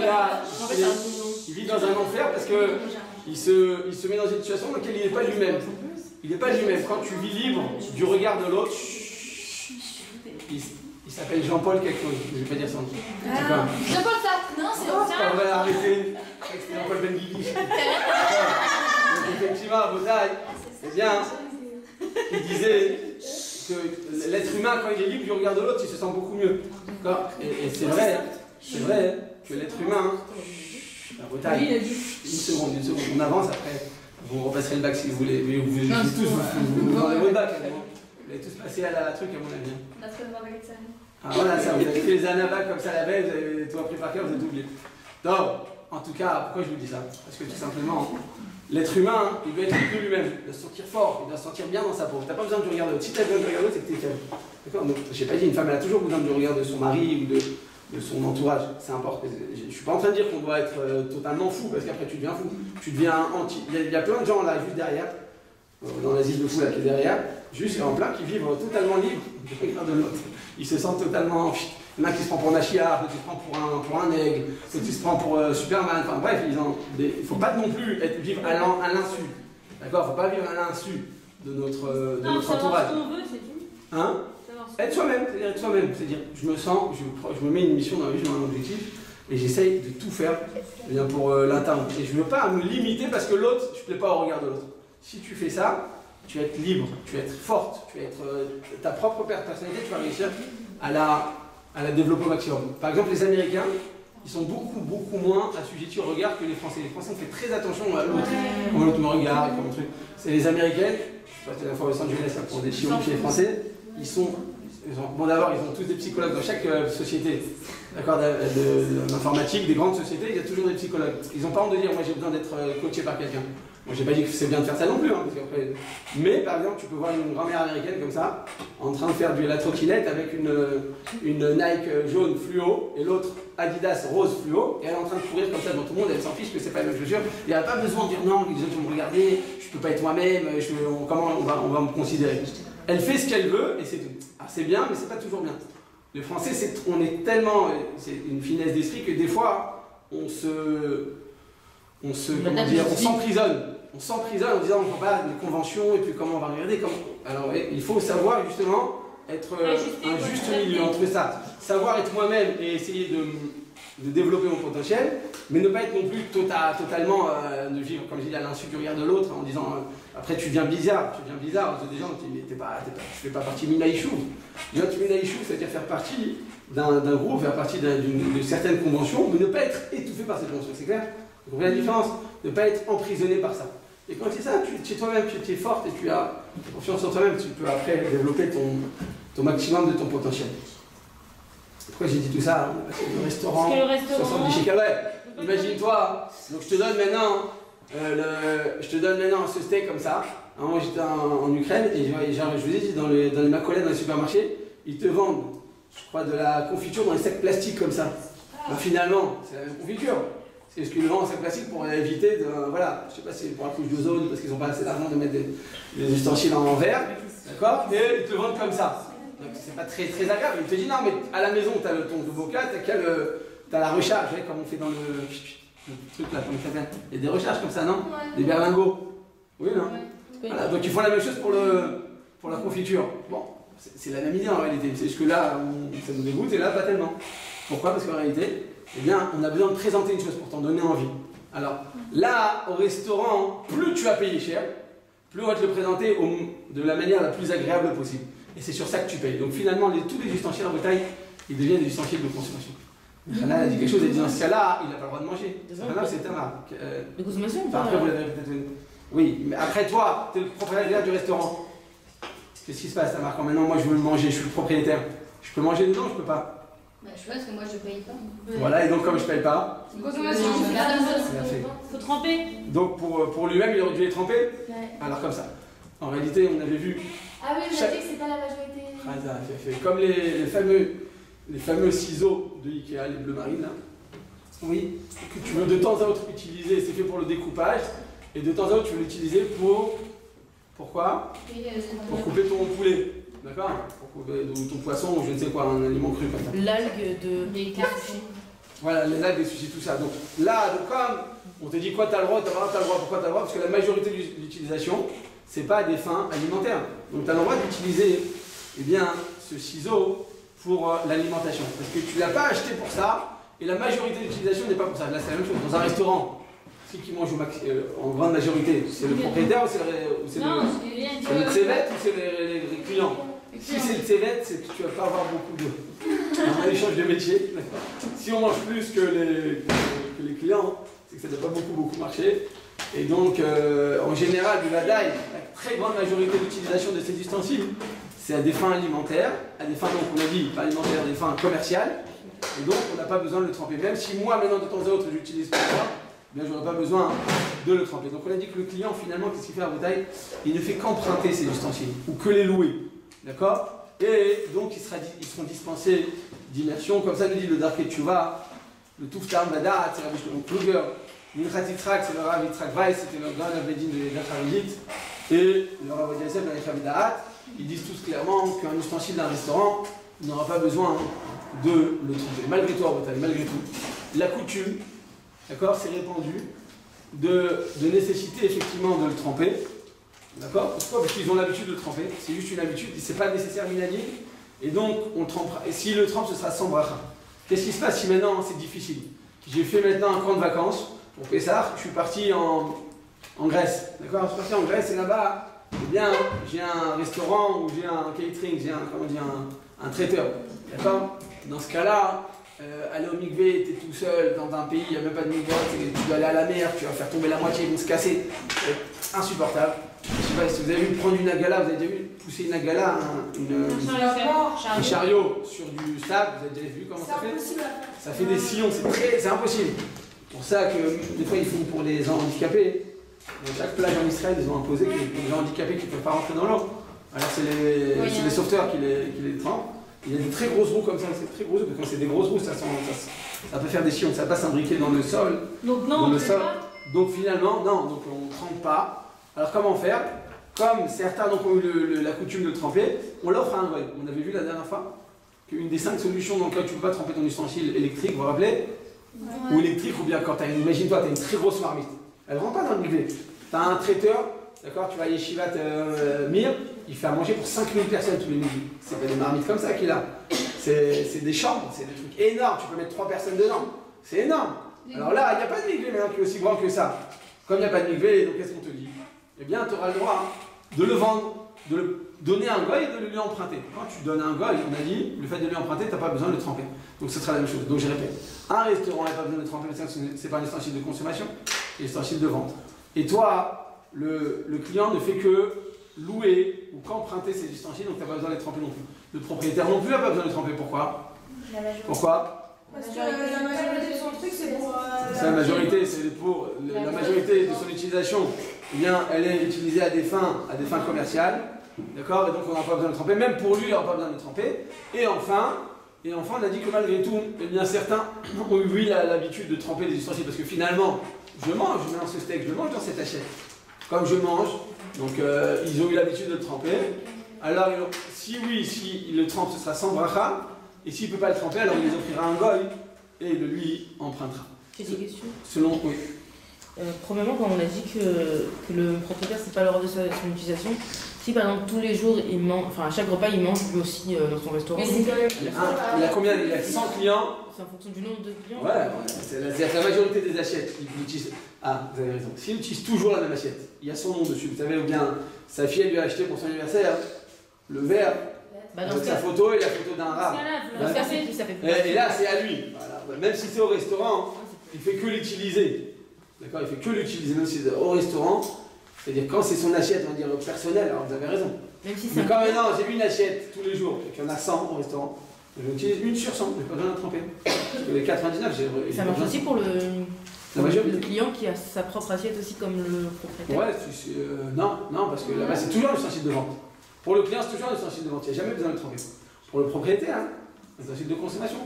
il vit dans un enfer parce que il se met dans une situation dans laquelle il n'est pas lui-même. Il n'est pas lui-même. Quand tu vis libre du regard de l'autre, il s'appelle Jean-Paul quelque chose, je vais pas dire son nom. Jean-Paul Sartre. Non, c'est On va arrêter avec Jean-Paul Benguigui. Donc effectivement, à Baudaï, eh bien, il disait que l'être humain, quand il est libre du regard de l'autre, il se sent beaucoup mieux. Et c'est vrai que l'être humain, à Baudaï, une seconde, on avance après. Vous repasserez le bac si vous voulez. Mais vous avez votre bac. Vous allez tous passer à la truc, à mon avis. On a trouvé le bac avec ça. Ah voilà, ça, vous avez fait les anabacs comme ça la veille, vous avez tout appris par cœur, vous êtes oublié. Donc, en tout cas, pourquoi je vous dis ça? Parce que tout simplement, l'être humain, il doit être libre de lui-même, il doit se sentir fort, il doit se sentir bien dans sa peau. T'as pas besoin du regard de l'autre. Si t'as besoin du regard de l'autre, c'est que t'es faible. D'accord? Donc, j'ai pas dit, une femme, elle a toujours besoin du regard de son mari ou de son entourage. C'est important. Je suis pas en train de dire qu'on doit être totalement fou, parce qu'après tu deviens fou. Tu deviens anti. Il y a plein de gens là, juste derrière, dans l'asile de fou là qui est derrière, juste en plein, qui vivent totalement libres du regard de l'autre. Ils se sentent totalement. Il y en a qui se prend pour un Nachiar, d'autres qui se prend pour un aigle, d'autres qui se prend pour Superman. Enfin bref, il ne faut pas non plus vivre à l'insu. D'accord? Il ne faut pas vivre à l'insu de notre entourage. Ce qu'on veut, c'est tout. Hein? Être soi-même, c'est-à-dire être soi-même. C'est-à-dire, je me sens, je me mets une mission dans la vie, je me mets un objectif, et j'essaye de tout faire bien pour l'atteindre. Et je ne veux pas me limiter parce que l'autre, je ne plais pas au regard de l'autre. Si tu fais ça, tu vas être libre, tu vas être forte, tu vas être ta propre personnalité, tu vas réussir à la développer au maximum. Par exemple, les Américains, ils sont beaucoup moins assujettis au regard que les Français. Les Français ont fait très attention à l'autre, comment l'autre me regarde, comment truc. C'est les Américaines, je sais pas, la fois à Los Angeles pour des chirurgiens chez les Français, bon d'abord, ils ont tous des psychologues dans chaque société, d'accord, d'informatique, des grandes sociétés, il y a toujours des psychologues. Ils n'ont pas honte de dire, moi j'ai besoin d'être coaché par quelqu'un. Moi j'ai pas dit que c'est bien de faire ça non plus, hein, parce qu'après... Mais par exemple, tu peux voir une grand-mère américaine comme ça, en train de faire de la trottinette avec une Nike jaune fluo et l'autre Adidas rose fluo, et elle est en train de courir comme ça devant tout le monde, elle s'en fiche que c'est pas la même chaussure. Il n'y a pas besoin de dire non, les autres vont me regarder, je peux pas être moi-même, comment on va me considérer. Elle fait ce qu'elle veut et c'est tout. Alors c'est bien, mais c'est pas toujours bien. Les Français, on est tellement, c'est une finesse d'esprit que des fois, on s'emprisonne. On s'emprisonne en disant on ne prend pas les conventions et puis comment on va regarder. Alors il faut savoir justement être un juste milieu entre ça. Savoir être moi-même et essayer de développer mon potentiel, mais ne pas être non plus totalement de vivre, comme je dis, à l'insu du regard de l'autre en disant après tu deviens bizarre. Des gens tu fais pas partie de Minaïchou. Minaïchou, c'est-à-dire faire partie d'un groupe, faire partie de certaines conventions, mais ne pas être étouffé par ces conventions, c'est clair? Vous comprenez la différence? Ne pas être emprisonné par ça. Et quand c'est ça, tu es toi-même, tu es forte et tu as confiance en toi-même, tu peux après développer ton maximum de ton potentiel. Pourquoi j'ai dit tout ça? On a passé le restaurant, 70 shekels. Ouais, imagine-toi, donc je te donne maintenant ce steak comme ça. Moi j'étais en Ukraine et je vous ai dit, dans les macolènes, dans les supermarchés, ils te vendent, je crois, de la confiture dans les sacs plastiques comme ça. Ben, finalement, c'est la même confiture. C'est ce qu'ils vendent en sac plastique pour éviter de. Voilà, je sais pas si c'est pour la couche d'ozone, parce qu'ils n'ont pas assez d'argent de mettre des ustensiles en verre, d'accord? Et ils te vendent comme ça. Donc c'est pas très agréable. Ils te disent non, mais à la maison, tu as ton bocal, tu as la recharge, vous voyez, comme on fait dans le truc là, comme ça vient. Il y a des recharges comme ça, non? Ouais. Des berlingots. Oui, non? Ouais. Voilà, donc ils font la même chose pour la confiture. Bon, c'est la même idée en réalité. C'est juste que là, ça nous dégoûte et là, pas tellement. Pourquoi? Parce qu'en réalité, eh bien, on a besoin de présenter une chose pour t'en donner envie. Alors, là, au restaurant, plus tu vas payer cher, plus on va te le présenter de la manière la plus agréable possible. Et c'est sur ça que tu payes. Donc finalement, tous les ustensiles en Bretagne, ils deviennent des ustensiles de consommation. Là, elle a dit quelque chose, elle dit dans ce cas-là, il n'a pas le droit de manger. C'est Tamar. De consommation ou Enfin, pas après, vous l'avez peut-être. Oui, mais après, toi, tu es le propriétaire du restaurant. Qu'est-ce qui se passe, Tamar, quand maintenant moi je veux le manger, je suis le propriétaire? Je peux manger dedans, je peux pas? Bah, je sais pas, parce que moi je paye pas. Voilà, et donc comme je paye pas, C'est une consommation. Faut tremper. donc pour lui-même, il aurait dû les tremper. Ouais. Alors comme ça. En réalité, on avait vu. Ah oui, on a dit que c'est pas la majorité. Ah, ça fait comme les fameux ciseaux de Ikea, les bleus marines là. Oui, que tu veux de temps à autre utiliser, c'est fait pour le découpage, et de temps à autre tu veux l'utiliser pour. Pourquoi? Pour couper ton poulet, d'accord? Pour couper ton poisson ou je ne sais quoi, un aliment cru comme ça. L'algue de. Les cartes. Voilà, les algues, les sushis, tout ça. Donc là, comme on te dit quoi t'as le droit, t'as le droit, pourquoi t'as le droit? Parce que la majorité de l'utilisation, c'est pas à des fins alimentaires. Donc tu as le droit d'utiliser eh bien, ce ciseau pour l'alimentation. Parce que tu ne l'as pas acheté pour ça, et la majorité de l'utilisation n'est pas pour ça. Là, c'est la même chose. Dans un restaurant, celui qui mange en grande majorité, c'est le propriétaire ou c'est le tsevet ou c'est les clients? Si c'est le tsevet, c'est que tu ne vas pas avoir beaucoup un échange de métier. Si on mange plus que les clients, c'est que ça ne doit pas beaucoup marcher. Et donc, en général, du vadaï, la très grande majorité d'utilisation de ces ustensiles, c'est à des fins alimentaires, à des fins, donc on a dit, pas alimentaires, à des fins commerciales. Et donc, on n'a pas besoin de le tremper. Même si moi, maintenant, de temps à autre, j'utilise pour ça, je n'aurai pas besoin de le tremper. Donc, on a dit que le client, finalement, qu'est-ce qu'il fait à vadaï? Il ne fait qu'emprunter ces ustensiles, ou que les louer. D'accord? Et donc, ils seront dispensés d'immersion. Comme ça, nous dit le Darket Tshuva, le Tuftar Madat, c'est la bouche de Kluger. Minchas Yitzhak, c'est le Rav Yitzhak Weiss, c'était le grand Avledin de l'Acharidite. Et le Rav Yosef, dans les Chavidahat, ils disent tous clairement qu'un ustensile d'un restaurant n'aura pas besoin de le tremper. Malgré tout, malgré tout, la coutume, d'accord, c'est répandu de nécessiter effectivement de le tremper. D'accord? Pourquoi? Parce qu'ils ont l'habitude de le tremper. C'est juste une habitude, c'est pas nécessaire minani. Et donc, on le trempera. Et s'il le trempe, ce sera sans bracha. Qu'est-ce qui se passe si maintenant c'est difficile? J'ai fait maintenant un camp de vacances pour Pessah, je suis parti en Grèce. D'accord? Je suis parti en Grèce et là-bas, eh bien, j'ai un restaurant ou j'ai un catering, j'ai un traiteur. D'accord? Dans ce cas-là, aller au mikvé, tu es tout seul dans un pays, il n'y a même pas de mikvé, tu dois aller à la mer, tu vas faire tomber la moitié, ils vont se casser. C'est insupportable. Je ne sais pas si vous avez vu prendre une agala, vous avez déjà vu pousser une agala, un chariot sur du sable, vous avez déjà vu comment ça fait? Ça fait des sillons, c'est impossible. C'est pour ça que des fois ils font pour les gens handicapés. Dans chaque plage en Israël, ils ont imposé que les gens handicapés qui ne peuvent pas rentrer dans l'eau. Alors c'est les sauveteurs qui les trempent. Il y a des très grosses roues comme ça, c'est très grosses, parce que quand c'est des grosses roues, ça peut faire des sillons, ça passe imbriqué dans le sol. Donc non, dans le sol. Donc finalement, non, donc on ne trempe pas. Alors comment faire? Comme certains donc, ont eu la coutume de tremper, on l'offre à un goy. On avait vu la dernière fois qu'une des 5 solutions dans lesquelles tu ne peux pas tremper ton ustensile électrique, vous vous rappelez? Ou électrique, ou bien quand tu as imagine-toi, tu as une très grosse marmite. Elle ne rentre pas dans le mikvé. Tu as un traiteur, d'accord, tu vas à Yeshivat Mir, il fait à manger pour 5000 personnes tous les midis. C'est pas des marmites comme ça qu'il a. C'est des chambres, c'est des trucs énormes, tu peux mettre 3 personnes dedans. C'est énorme. Alors là, il n'y a pas de mikvé maintenant qui est aussi grand que ça. Comme il n'y a pas de mikvé, donc qu'est-ce qu'on te dit? Eh bien, tu auras le droit de le vendre, de le donner à un goy et de le lui emprunter. Quand tu donnes à un goy, on a dit, le fait de lui emprunter, tu n'as pas besoin de le tremper. Donc ce sera la même chose. Donc je répète, un restaurant n'a pas besoin de le tremper, parce que ce n'est pas un ustensile de consommation, c'est un ustensile de vente. Et toi, le client ne fait que louer ou qu'emprunter ces ustensiles, donc tu n'as pas besoin de les tremper non plus. Le propriétaire non plus n'a pas besoin de les tremper. Pourquoi? Pourquoi? Parce que la majorité de son truc, c'est pour. La majorité, c'est pour la majorité de son utilisation. Eh bien, elle est utilisée à des fins commerciales, d'accord? Et donc on n'a pas besoin de tremper. Même pour lui, il n'aura pas besoin de tremper. Et enfin, on a dit que malgré tout, eh bien certains ont eu l'habitude de tremper des ustensiles parce que finalement, je mange dans ce steak, je mange dans cette assiette. Comme je mange, donc ils ont eu l'habitude de le tremper. Alors, si il le trempe, ce sera sans bracha. Et s'il ne peut pas le tremper, alors il les offrira à un goy et il le lui empruntera. J'ai des questions. Selon, oui. Premièrement, quand on a dit que le propriétaire, c'est pas le droit de son utilisation, si par exemple tous les jours, il mange, enfin à chaque repas, il mange lui aussi dans son restaurant. Mais c'est quand même. Il a combien? Il a 100 clients, c'est en fonction du nombre de clients. Ouais, c'est-à-dire que la majorité des assiettes, ils utilisent. Ah, vous avez raison. S'il utilise toujours la même assiette, il y a son nom dessus. Vous savez, ou bien sa fille, elle lui a acheté pour son anniversaire le verre Bah, dans avec ce sa cas, photo et la photo d'un rat. dans ce cas, ça fait plus. Et là, c'est à lui. Voilà. Même si c'est au restaurant, il fait que l'utiliser. D'accord. Il fait que l'utiliser, même si c'est au restaurant. C'est-à-dire quand c'est son assiette, on va dire personnelle, alors vous avez raison. Même si Mais c'est quand maintenant j'ai une assiette tous les jours et qu'il y en a 100 au restaurant, j'utilise une sur 100, j'ai pas besoin de tremper. Parce que les 99, j'ai. ça marche aussi pour La majorité. le client qui a sa propre assiette aussi comme le propriétaire. Ouais, non, parce que là-bas c'est toujours l'ustensile de vente. Pour le client, c'est toujours l'ustensile de vente, il n'y a jamais besoin de le tremper. Pour le propriétaire, l'ustensile de consommation.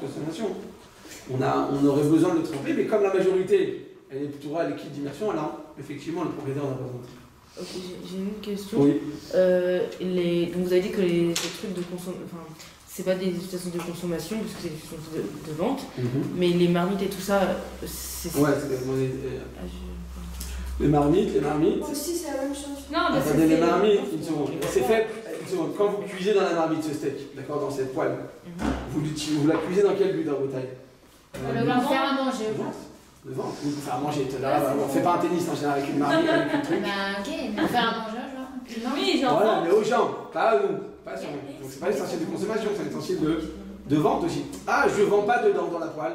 On aurait besoin de le tremper, mais comme la majorité, elle est plutôt à l'équipe d'immersion, alors effectivement, le propriétaire n'a pas besoin de tremper. Ok, j'ai une question. Oui. Donc vous avez dit que les trucs de consommation, enfin, c'est pas des stations de consommation parce que c'est des stations de vente, mais les marmites et tout ça, c'est. Ouais, c'est les marmites. Aussi, c'est la même chose. Non, mais Attendez, les marmites, une seconde. C'est fait, une seconde. Quand vous cuisez dans la marmite ce steak, d'accord, dans cette poêle, vous la cuisez dans quel but dans vos tailles? Le faire à manger. De vente. Oui, pour faire à manger. Là, on fait pas un tennis en général avec une marmite, avec un truc. Bah, ok, mais faire à manger, genre. Oui, genre. Voilà, mais aux gens, pas à nous, pas sur nous. Donc c'est pas l'essentiel de consommation, c'est l'essentiel de vente aussi. Ah, je vends pas dedans dans la poêle.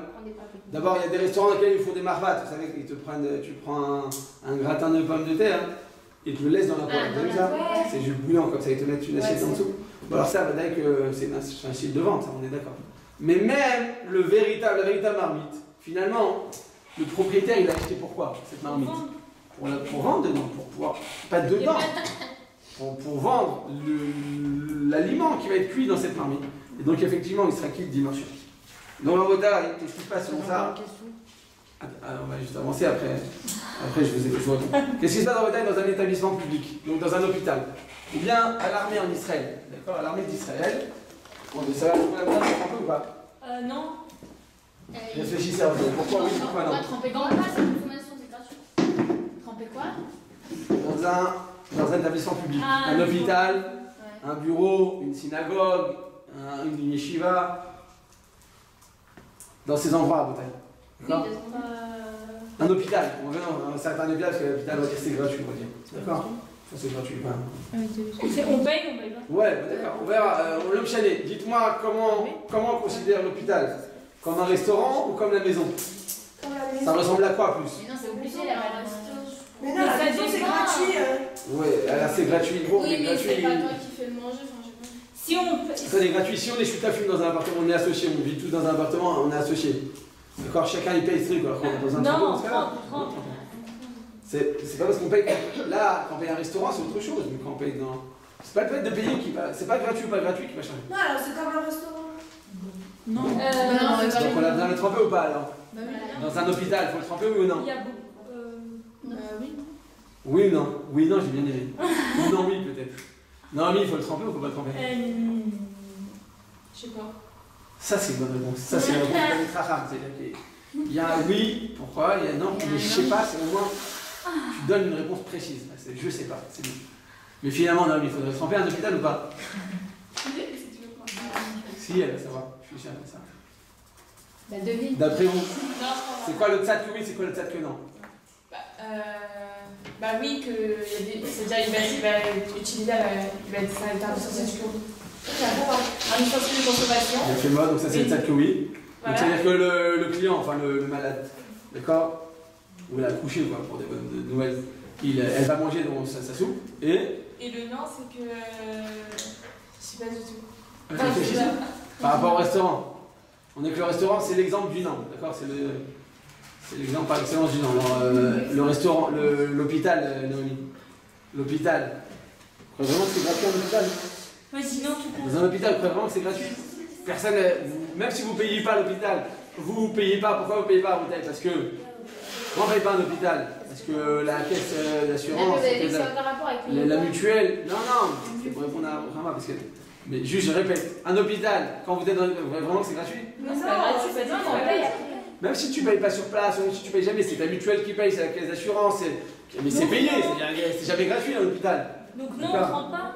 D'abord, il y a des restaurants dans lesquels ils font des marvates. Vous savez, tu prends un gratin de pommes de terre et tu le laisses dans la poêle. Vous avez vu ça? C'est juste bouillant comme ça, ils te mettent une assiette en dessous. Bon, alors ça, va dire que c'est un style de vente, on est d'accord. Mais même la véritable marmite, finalement, le propriétaire, il a acheté pourquoi cette marmite? Pour vendre dedans, pour pouvoir. Pas dedans. Pour vendre l'aliment qui va être cuit dans cette marmite. Et donc, effectivement, il sera quitte d'immersion. Donc, en retard, qu'est-ce qui se passe sur ça? On va juste avancer après. Après, je vous réponds. Qu'est-ce qui se passe en retard dans un établissement public? Donc, dans un hôpital. Ou bien à l'armée en Israël. D'accord? À l'armée d'Israël. Ça va vous la place un peu ou pas? Non. Réfléchissez à vous. Pourquoi oui, pourquoi non? Tremper quoi? C'est une consommation, c'est gratuit. Tremper quoi? Dans un établissement public. Ah, Un hôpital, un bureau, une synagogue, une yeshiva. Dans ces endroits, peut-être. D'accord? Un hôpital. On va dans un certain hôpital parce que l'hôpital va dire c'est gratuit, on va dire. D'accord? Ça c'est gratuit. On paye pas. Ouais, d'accord. On verra. L'homme chalet, dites-moi comment on considère l'hôpital? Comme un restaurant ou comme la maison? Comme la maison. Ça ressemble à quoi plus? Mais non, c'est obligé la Mais non, la maison, c'est gratuit. Ouais, alors c'est gratuit. Bon, Oui, mais gratuit. c'est pas toi qui fais le manger. Enfin, je sais pas. Si on. Ça c'est gratuit. Si on est chutafim dans un appartement, on est associés. On vit tous dans un appartement, on est associés. D'accord? Chacun il paye ce truc. Alors qu'on est dans un tremplin dans ce cas-là. C'est pas parce qu'on paye. Là, quand on paye un restaurant, c'est autre chose. Mais quand on paye dans. C'est pas le fait de payer qui va. C'est pas gratuit ou pas gratuit qui va changer. Non, alors c'est comme un restaurant. Non. Donc on a besoin de le tremper ou pas alors? Dans un hôpital, il faut le tremper oui ou non? Il y a beaucoup. Oui. Oui ou non? Oui, non, j'ai bien aimé. Ou non, oui, peut-être. Non, mais il faut le tremper ou faut pas le tremper? Je sais pas. Ça, c'est une bonne réponse. Ça, c'est la réponse de Tracham. C'est-à-dire qu'il y a un oui, pourquoi? Il y a un non, mais je sais pas, c'est au moins. Tu donnes une réponse précise. C'est je sais pas, c'est bien. Mais finalement, non, mais il faudrait le tremper à un hôpital ou pas? Si, elle va savoir. Je suis sûr, elle va savoir. Bah, devine. D'après vous, c'est quoi le tzad que oui, c'est quoi le tzad que non? Bah oui, c'est-à-dire il va utiliser, il va être un ustensile de consommation. Il a fait moi, donc ça c'est le tzad que oui. Voilà. Donc c'est-à-dire que le client, enfin le malade, d'accord? Ou elle a couché quoi, pour des bonnes nouvelles. Elle va manger dans sa soupe et le non, c'est que. Je sais pas du tout. Réfléchissez. Par rapport au restaurant. On est que le restaurant, c'est l'exemple du non, d'accord? C'est l'exemple par excellence du non. Alors, le restaurant, l'hôpital, Naomi. L'hôpital. Vous croyez vraiment que c'est gratuit un hôpital? Mais sinon, tout Dans un hôpital, vous croyez vraiment que c'est gratuit? Personne, même si vous ne payez pas à l'hôpital, vous ne payez pas. Pourquoi vous ne payez pas à l'hôpital? Parce que. Pourquoi on ne paye pas un hôpital? Parce que la caisse d'assurance, la mutuelle. Non, c'est pour répondre à Rama. Parce que. Mais juste, je répète, un hôpital, quand vous êtes dans. Vous voyez vraiment que c'est gratuit? c'est pas gratuit, c'est pas gratuit. Même si tu payes pas sur place, même si tu payes jamais, c'est ta mutuelle qui paye, c'est la caisse d'assurance, mais c'est payé, c'est jamais gratuit à l'hôpital. Donc non, on ne trempe pas.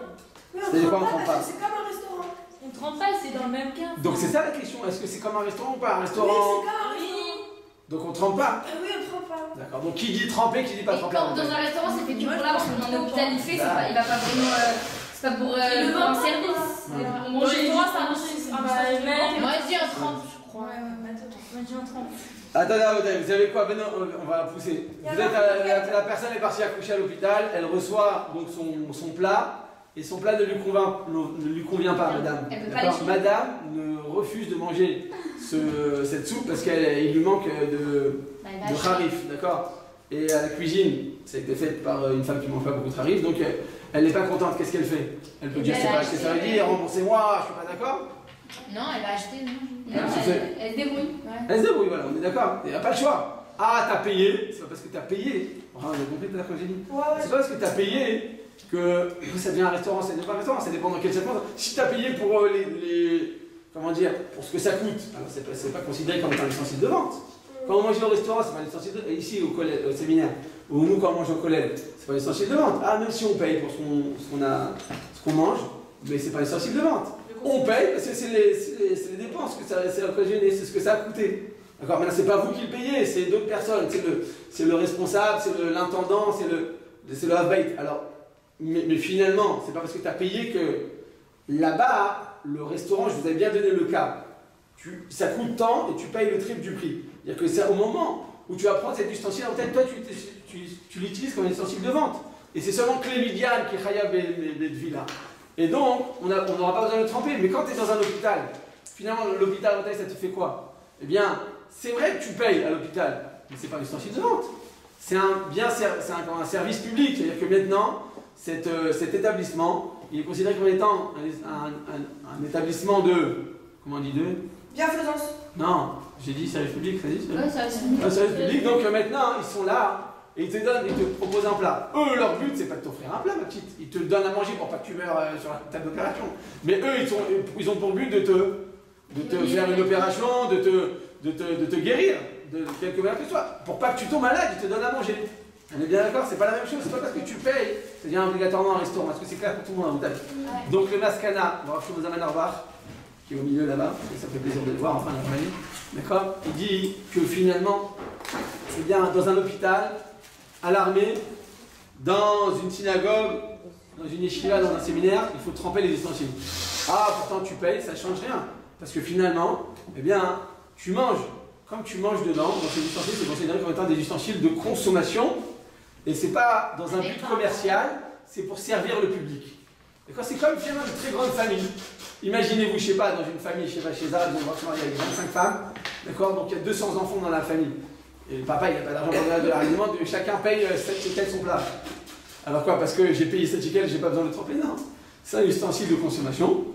C'est-à-dire quoi, on trempe pas? C'est comme un restaurant. On trempe trempe pas, c'est dans le même cas. Donc c'est ça la question, est-ce que c'est comme un restaurant ou pas un restaurant? Donc on trempe pas? Oui, on trempe pas. D'accord, donc qui dit tremper, qui dit pas tremper? Dans un restaurant, c'est fait que pour là, parce qu'on est hospitalisé, il va pas vraiment. C'est pas pour un service. Mon restaurant, ça marche. Moi, je dis un trempe, je crois. Ouais. Moi, je dis un trempe. Attendez, vous savez quoi? Ben non, on va pousser. Vous êtes la personne est partie accoucher à l'hôpital, elle reçoit donc son plat, et son plat ne lui convient pas, madame. D'accord? Madame refuse de manger cette soupe parce qu'il lui manque de harif, d'accord? Et à la cuisine, ça a été fait par une femme qui mange pas beaucoup de harif, donc elle n'est pas contente. Qu'est-ce qu'elle fait? Elle peut dire c'est pas acheté, ça veut dire remboursez-moi, je suis pas d'accord? Non, elle va acheter, non. Elle se débrouille. Ouais. Elle se débrouille, voilà, on est d'accord. Il n'y a pas le choix. Ah, t'as payé, c'est pas parce que t'as payé. Vous avez compris tout à l'heure que j'ai dit? C'est pas parce que t'as payé que ça devient un restaurant, ça devient pas un restaurant, ça dépend dans quel secteur. Si t'as payé pour comment dire, pour ce que ça coûte, alors c'est pas considéré comme un ustensile de vente. Quand on mange au restaurant, c'est pas un ustensile de vente. Ici, au séminaire, ou nous, quand on mange au collège, c'est pas un ustensile de vente. Ah, même si on paye pour ce qu'on mange, mais c'est pas un ustensile de vente. On paye parce que c'est les dépenses que ça a occasionné, c'est ce que ça a coûté. D'accord, maintenant c'est pas vous qui le payez, c'est d'autres personnes, c'est le responsable, c'est l'intendant, c'est le half-bait. Alors, mais finalement, c'est pas parce que tu as payé que là-bas, le restaurant, je vous avais bien donné le cas, ça coûte tant et tu payes le triple du prix. C'est-à-dire que c'est au moment où tu vas prendre cet ustensile, en tête, toi tu l'utilises comme un ustensile de vente. Et c'est seulement Clémidiane qui est Khayab Bedvila. Et donc, on n'aura pas besoin de le tremper. Mais quand tu es dans un hôpital, finalement, l'hôpital, ça te fait quoi? Eh bien, c'est vrai que tu payes à l'hôpital, mais ce n'est pas un ustensile de vente. C'est un service public. C'est-à-dire que maintenant, cet établissement, il est considéré comme étant un établissement de... Comment on dit de? Bienfaisance. Non, j'ai dit service public, ça dit? Ouais, service public. Un service public, donc maintenant, ils sont là. Et ils te proposent un plat. Eux, leur but, c'est pas de t'offrir un plat, ma petite. Ils te donnent à manger pour pas que tu meurs sur la table d'opération. Mais eux, ils ont pour but de te faire une opération, de te guérir de quelque manière que ce soit. Pour pas que tu tombes malade, ils te donnent à manger. On est bien d'accord? C'est pas la même chose. C'est pas parce que tu payes, ça devient obligatoirement un restaurant. Est-ce que c'est clair pour tout le monde en Italie? Donc le Maskana, on va retrouver dans Arbar, qui est au milieu là-bas, et ça fait plaisir de le voir, enfin, la famille. D'accord? Il dit que finalement, c'est bien dans un hôpital, à l'armée, dans une synagogue, dans une yeshiva, dans un séminaire, il faut tremper les ustensiles. Ah, pourtant tu payes, ça ne change rien. Parce que finalement, eh bien, tu manges. Comme tu manges dedans, dans ces ustensiles, c'est considéré comme étant des ustensiles de consommation. Et c'est pas dans un but commercial, c'est pour servir le public. D'accord? C'est comme finalement une très grande famille. Imaginez-vous, je sais pas, dans une famille, je sais pas, chez Zara, on va se marier avec 25 femmes. D'accord? Donc il y a 200 enfants dans la famille. Et le papa, il n'a pas d'argent pour donner de l'argent, chacun paye 7 shekels son plat. Alors quoi? Parce que j'ai payé 7 shekels, j'ai pas besoin de tremper? Non. C'est un ustensile de consommation.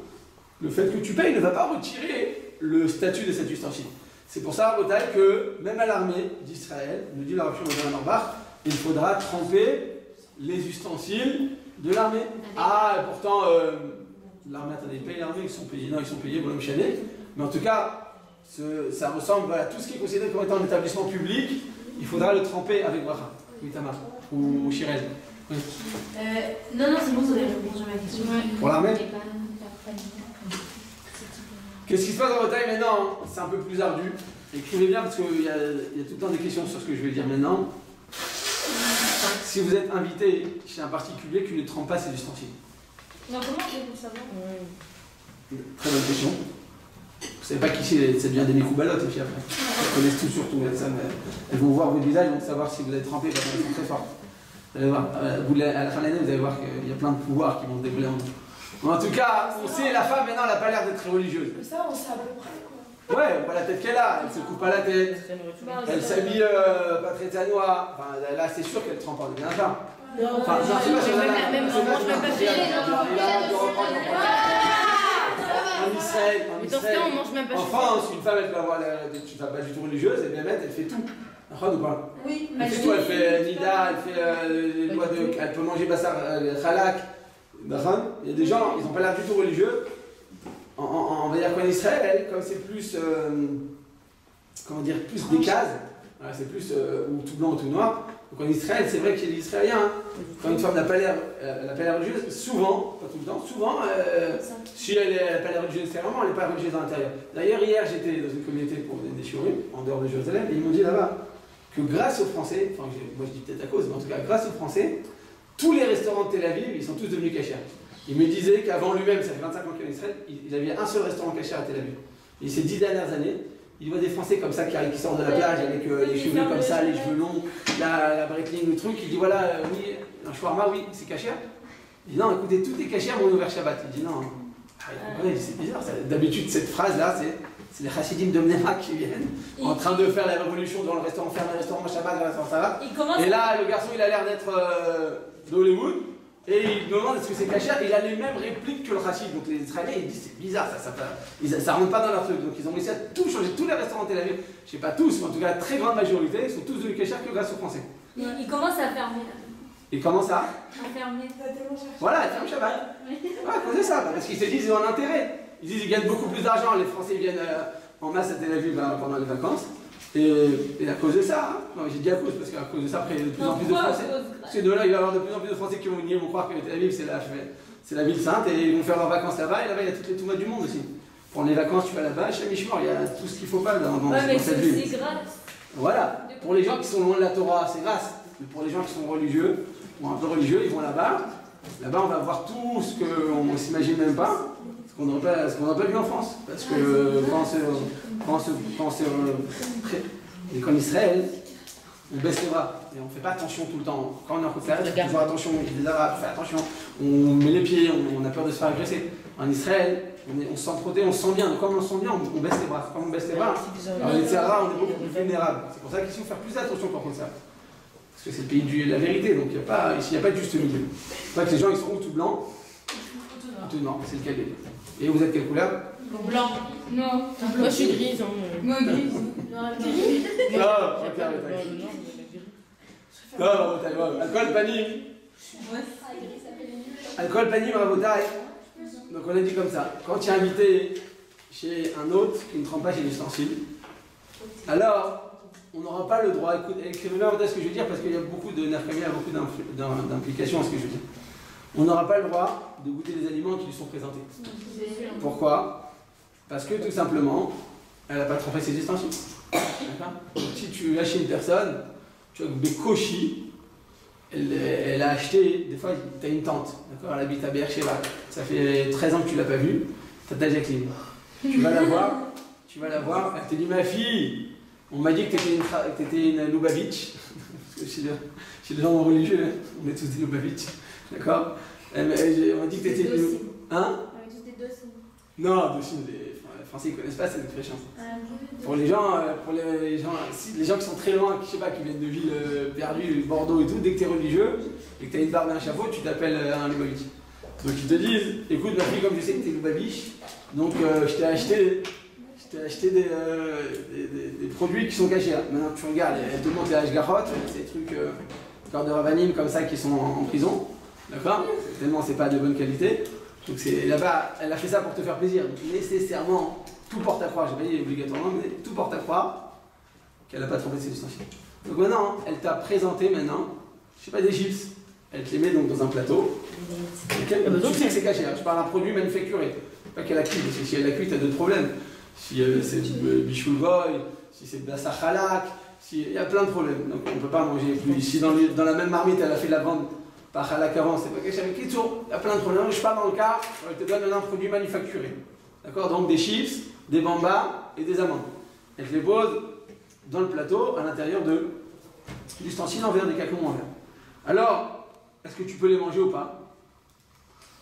Le fait que tu payes ne va pas retirer le statut de cet ustensile. C'est pour ça, Rabotai, que même à l'armée d'Israël, nous dit la Rav Shimon ben Arbar, il faudra tremper les ustensiles de l'armée. Ah, et pourtant, l'armée, attendez, ils payent l'armée, ils sont payés. Non, ils sont payés, bon, chané. Mais en tout cas, ça ressemble à tout ce qui est considéré comme étant un établissement public, il faudra le tremper avec bracha, ou Itamar, ou Shirel. Oui. Non, c'est bon, ça répond jamais à la question. Pour l'armée? Qu'est-ce qui se passe dans votre taille maintenant? C'est un peu plus ardu. Écrivez bien parce qu'il y a tout le temps des questions sur ce que je vais dire maintenant. Si vous êtes invité chez un particulier qui ne trempe pas ses ustensiles. Non, comment on fait pour savoir? Très bonne question. Vous savez pas qui c'est bien des mécoubalotes et puis après. Elles connaissent tout sur tout. Elles vont voir votre visage, elles vont savoir si vous êtes trempé parce qu'elles sont très fortes. Vous allez voir, à la fin de l'année, vous allez voir qu'il y a plein de pouvoirs qui vont se dévoiler en nous. En tout cas, on sait, la femme maintenant, elle n'a pas l'air d'être très religieuse. Mais ça, on sait à peu près quoi. Ouais, on voit la tête qu'elle a, elle se coupe pas la tête. Elle s'habille pas très tanois. Enfin, là, c'est sûr qu'elle trempe pas, on est bien d'accord. Enfin, non, c'est pas sur la même. En Israël, en France, une femme, elle peut avoir tu vas pas du tout religieuse, elle vient mettre, elle fait tout. Ou pas? Oui, elle fait tout, elle fait Nida, elle fait les lois de. Elle peut manger Bassar Khalak. Il y a des gens, ils n'ont pas l'air du tout religieux. On va dire qu'en Israël, comme c'est plus. Comment dire, plus des cases, c'est plus ou tout blanc ou tout noir, Donc en Israël, c'est vrai que les Israéliens, hein, quand une femme n'a pas l'air religieuse, souvent, pas tout le temps, souvent, si elle n'a pas l'air religieuse extérieurement, elle n'est pas religieuse à l'intérieur. D'ailleurs, hier, j'étais dans une communauté pour des shiurim, en dehors de Jérusalem, et ils m'ont dit là-bas que grâce aux Français, enfin, moi je dis peut-être à cause, mais en tout cas, grâce aux Français, tous les restaurants de Tel Aviv, ils sont tous devenus cachers. Il me disait qu'avant lui-même, ça fait 25 ans qu'il est en Israël, il avait un seul restaurant cacher à Tel Aviv. Et ces 10 dernières années, il voit des Français comme ça qui sortent de la plage avec les cheveux comme ça, les cheveux longs, la breitling, le truc. Il dit voilà, oui, un shawarma, oui, c'est cachère. Il dit non, écoutez, tout est cachère, mais on est ouvert Shabbat. Il dit non, c'est bizarre. D'habitude, cette phrase-là, c'est les chassidim de Mnema qui viennent en train de faire la révolution dans le restaurant, ferme le restaurant Shabbat, le restaurant Shabbat. Et là, le garçon, il a l'air d'être d'Hollywood. Et il me demande est-ce que c'est cachère, il a les mêmes répliques que le rachid. Donc les Israéliens ils disent c'est bizarre, ça rentre pas dans leur truc. Donc ils ont réussi à tout changer, tous les restaurants de Tel Aviv, je sais pas tous, mais en tout cas la très grande majorité, ils sont tous devenus cachère que grâce aux Français. Ils commencent à fermer là. Et comment ça? À fermer. Voilà, ferme Shabbat. Ouais, à cause de ça, parce qu'ils se disent ils ont un intérêt. Ils disent ils gagnent beaucoup plus d'argent, les Français viennent en masse à Tel Aviv pendant les vacances. Et à cause de ça, hein, non j'ai dit à cause parce qu'à cause de ça, après il y a de plus en plus de Français. Parce que de là, il va y avoir de plus en plus de Français qui vont venir, vont croire que Tel Aviv c'est la ville sainte et ils vont faire leurs vacances là-bas. Et là-bas, il y a toutes les toumas du monde aussi. Pour les vacances, tu vas là-bas, chez Mishmor, il y a tout ce qu'il faut pas dans cette ville. C'est grave. Voilà, pour les gens qui sont loin de la Torah, c'est grâce. Mais pour les gens qui sont religieux, ou un peu religieux, ils vont là-bas. Là-bas, on va voir tout ce qu'on ne s'imagine même pas. Ce qu'on n'aurait pas vu en France. Parce que et qu'en Israël, on baisse les bras. Et on ne fait pas attention tout le temps. Quand on est en côte on fait toujours attention, on dit des arabes, on fait attention. On met les pieds, on a peur de se faire agresser. En Israël, on se sent protégé, on se sent bien. Donc comme on se sent bien, on baisse les bras. Quand on baisse les bras, alors les Sahara, on est beaucoup plus vulnérables. C'est pour ça qu'ici, il faut faire plus attention par contre ça. Parce que c'est le pays de la vérité, donc ici, il n'y a pas de juste milieu. C'est pas que les gens ils sont tout blancs. Tout noir, c'est le cas. Et vous êtes quelle couleur? Blanc. Non. Moi, je suis grise. Hein. Moi, grise. Alcool, panim. Alcool, panim, rabotaï. Donc on a dit comme ça. Quand tu es invité chez un hôte qui ne trempe pas chez l'ustensile, alors on n'aura pas le droit. Écrivez-moi ce que je veux dire parce qu'il y a beaucoup de nerfamia, beaucoup d'implications à ce que je veux dire. On n'aura pas le droit de goûter des aliments qui lui sont présentés. Pourquoi? Parce que tout simplement, elle n'a pas trempé ses ustensiles. Donc, si tu vas chez une personne, tu as Bekoshi, elle a acheté, des fois tu as une tante, d'accord, elle habite à Beersheba, ça fait 13 ans que tu ne l'as pas vue, tu as ta Jacqueline. Tu vas la voir, elle te dit ma fille, on m'a dit que tu étais une Lubavitch, parce que chez les gens religieux, on est tous des Lubavitch. D'accord. On m'a dit que tu étais. Hein? Non, les Français ne connaissent pas cette expression. Pour les gens, les gens qui sont très loin, je sais pas, qui viennent de villes perdues, Bordeaux et tout, dès que tu es religieux et que tu as une barbe et un chapeau, tu t'appelles un Lubavitch. Donc ils te disent écoute, ma fille, comme je sais que tu es Lubavitch, donc je t'ai acheté des produits qui sont cachés. Maintenant tu regardes, elle te montre les Hashgarot, ces trucs corps de Ravanim comme ça qui sont en prison. D'accord? Tellement c'est pas de bonne qualité. Donc là-bas, elle a fait ça pour te faire plaisir. Donc nécessairement, tout porte à croire, j'ai pas dit obligatoirement, mais tout porte à croire qu'elle n'a pas trompé ses ustensiles. Donc maintenant, elle t'a présenté maintenant, je sais pas, des chips. Elle te les met donc dans un plateau. Tu sais que c'est caché, hein. Je parle d'un produit manufacturé. Pas qu'elle a cuit, parce que si elle a cuit, t'as d'autres problèmes. Si c'est du bichoul boy, si c'est de la sachalak, il y a plein de problèmes. Donc on ne peut pas manger plus. Si dans la même marmite, elle a fait de la vente par halak avant, c'est pas caché avec les tours. Il y a plein de problèmes. Je parle dans le cas, elle te donne un produit manufacturé. D'accord? Donc des chips, des bambas et des amandes. Elle te les pose dans le plateau, à l'intérieur de l'ustensile en verre, des cacons en verre. Alors, est-ce que tu peux les manger ou pas?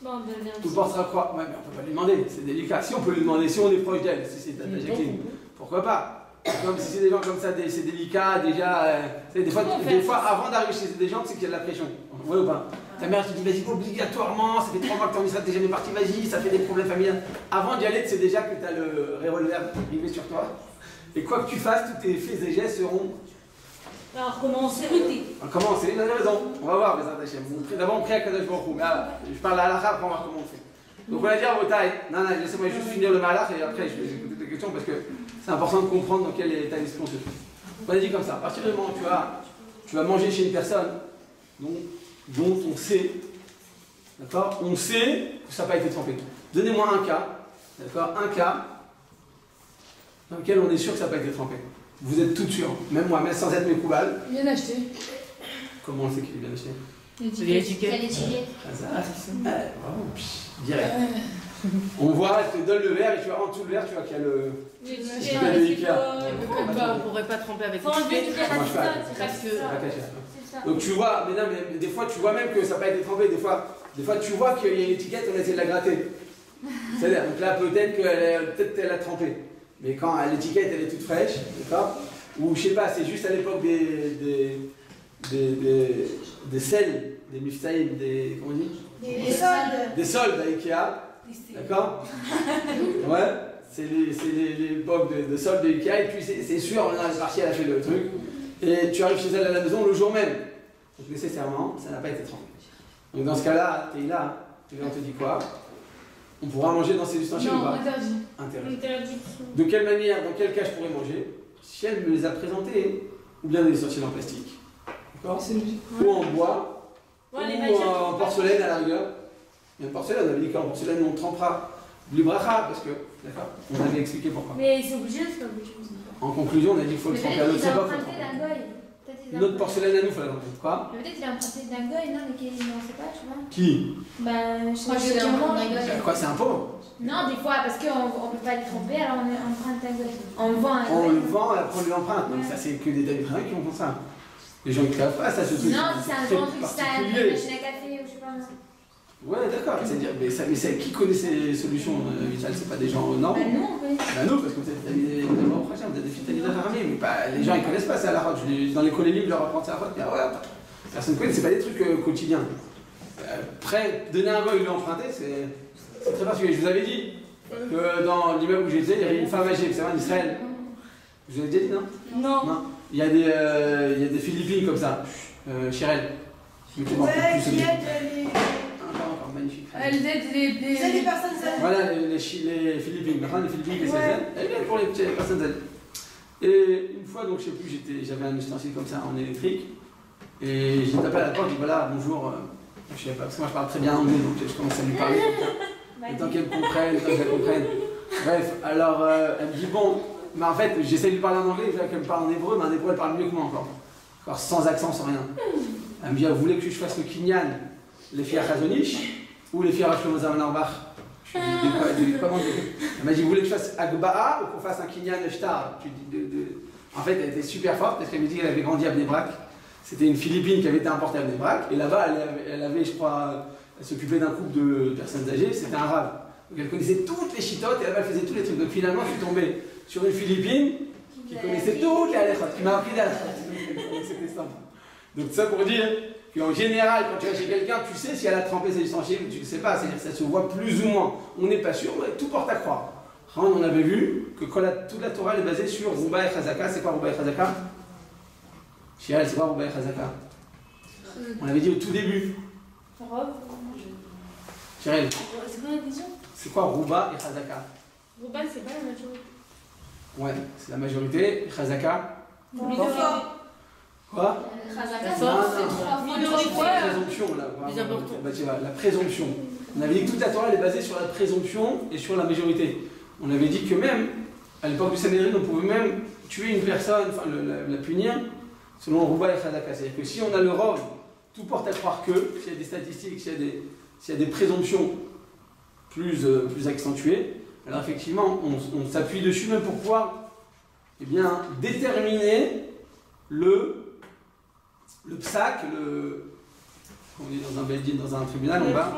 Bon, tout portera croire. Ouais, mais on peut pas lui demander, c'est délicat. Si on peut lui demander, si on est proche d'elle, si c'est ta Jacqueline, pourquoi pas? Comme si c'est des gens comme ça, c'est délicat, déjà. Des fois, avant d'arriver chez des gens, c'est qu'il y a de la pression. Ouais ou pas? Ta mère te dit, vas-y, obligatoirement, ça fait 3 mois que t'es en Israël, t'es jamais parti, vas-y, ça fait des problèmes familiaux. Avant d'y aller, tu sais déjà que t'as le revolver arrivé sur toi. Et quoi que tu fasses, tous tes faits et gestes seront. Alors, comment on s'écouter? Comment c'est? Vous avez raison. On va voir, d'abord, on prie à Kadosh Baruch Hu. Je parle à l'Allah, après on va voir comment on fait. Donc on va dire à Botaï. Non, laissez-moi juste finir le malach et après je vais écouter tes questions parce que c'est important de comprendre dans quel état d'esprit on se fait. On a dit comme ça. À partir du moment où tu vas manger chez une personne dont on sait, d'accord, on sait que ça n'a pas été trempé. Donnez-moi un cas, d'accord, un cas dans lequel on est sûr que ça n'a pas été trempé. Vous êtes tout sûr, même moi, même sans être mes coubales. Bien acheté. Comment on sait qu'il est bien acheté? L'étiquette. Ah, c'est ça. Bravo, direct. On voit, elle te donne le verre et tu vois en dessous le verre, tu vois qu'il y a le. On pourrait pas tremper avec l'étiquette. Donc tu vois, mais des fois tu vois même que ça n'a pas été trempé. Des fois tu vois qu'il y a une étiquette, on essaie de la gratter. C'est-à-dire, donc là peut-être qu'elle a trempé. Mais quand l'étiquette elle est toute fraîche, d'accord? Ou je sais pas, c'est juste à l'époque des sels, des miftaïm, comment on dit? Des soldes. Des soldes à Ikea, d'accord? Ouais, c'est l'époque de soldes de Ikea, et puis c'est sûr, on est parti, elle a fait le truc, et tu arrives chez elle à la maison le jour même. Donc nécessairement, ça n'a pas été trempé. Donc dans ce cas-là, t'es là, on te dit quoi? On pourra manger dans ces ustensiles ou pas? Interdit. De quelle manière, dans quel cas je pourrais manger? Si elle me les a présentés, ou bien des ustensiles en plastique, d'accord? Ou en bois, ou en porcelaine à la rigueur. Mais en porcelaine, on avait dit qu'en porcelaine on trempera du bracha, parce que, d'accord? On avait expliqué pourquoi. Mais c'est obligé, c'est pas obligé. En conclusion, on a dit qu'il faut le tremper à l'autre, c'est pas notre porcelaine à nous, il faut la tremper. Quoi? Peut-être qu'il a emprunté d'un goy, non, mais qu'il ne sait pas, tu vois. Qui? Bah, je sais pas, je l'ai emprunté d'un goy. Quoi, c'est un pauvre? Non, des fois, parce qu'on ne peut pas les tromper, alors on emprunte un goy. On le vend un On goy. le vend, après on lui emprunte. Donc ça, c'est que des David qui vont faire ça. Les gens qui ne savent pas, ça se trouve. Non, c'est un grand truc, c'est une machine à café ou je sais pas. Ouais, d'accord. C'est-à-dire, mais qui connaît ces solutions, Vital? C'est pas des gens normaux? Bah, nous, on connaît. Bah, nous, parce que vous êtes des fidèles armés, mais pas, les gens ils connaissent pas ça à la route. Dans les collèges libres, je leur apprends ça à la route, mais ouais, personne ne connaît, c'est pas des trucs quotidiens. Après, donner un goy et lui emprunter, c'est très particulier. Je vous avais dit que dans l'immeuble où j'étais, il y avait une femme âgée, c'est vrai, en Israël. Je vous avais déjà dit, non? Non. Il y a des Philippines comme ça, Chirel. Ouais, qui aident les. Encore magnifique. Elle aide les personnes âgées. Voilà, les Philippines. Maintenant, les Philippines, les Césaines, elles viennent pour les personnes âgées. Et une fois, donc, je sais plus, j'avais un ustensile comme ça en électrique. Et j'ai tapé à la porte, j'ai dit voilà, bonjour. Je sais pas, parce que moi je parle très bien anglais, donc je commence à lui parler. Le temps qu'elle comprenne, le temps qu'elle comprenne. Bref, alors elle me dit bon, mais en fait, j'essaie de lui parler en anglais, je vois qu'elle me parle en hébreu, mais en hébreu elle parle mieux que moi encore. Encore sans accent, sans rien. Elle me dit, vous voulez que je fasse le kinyan, les filles à Chazonish, ou les filles à Shlomo Zalman Auerbach? Je lui dis, comment elle m'a dit, vous voulez que je fasse Agba'a ou qu'on fasse un kinyan Shtar? En fait, elle était super forte parce qu'elle me dit qu'elle avait grandi à Bnei Brak. C'était une Philippine qui avait été importée à Bnei Brak, et là-bas, elle avait, je crois, elle s'occupait d'un couple de personnes âgées, c'était un rave. Donc elle connaissait toutes les chitotes, et là-bas, elle faisait tous les trucs. Donc finalement, je suis tombé sur une Philippine qui connaissait toutes les halachot, qui m'a appris d'halachot. C'était simple. Donc ça pour dire qu'en général, quand tu vas chez quelqu'un, tu sais si elle a trempé ses ustensiles ou tu ne sais pas, c'est-à-dire que ça se voit plus ou moins. On n'est pas sûr, mais tout porte à croire. On avait vu que quand toute la Torah est basée sur Rouba et Chazaka. C'est quoi Rouba et Chazaka? Chiral, c'est quoi Rouba et Chazaka? On l'avait dit au tout début. Chiral, C'est quoi la question? c'est quoi Rouba et Chazaka? Rouba, c'est pas la majorité. Ouais, c'est la majorité. Et Chazaka? Quoi? Chazaka, c'est la présomption là. Plus important. Bah, tu vois, la présomption. On avait dit que toute la Torah elle est basée sur la présomption et sur la majorité. On avait dit que même, à l'époque du Sanhédrin, on pouvait même tuer une personne, enfin la punir, selon Rouba et Chazaka. C'est-à-dire que si on a le rov, tout porte à croire que, s'il y a des statistiques, s'il y a des présomptions plus accentuées, alors effectivement, on s'appuie dessus même pour pouvoir déterminer le psaque, on dit dans un beldin, dans un tribunal, on va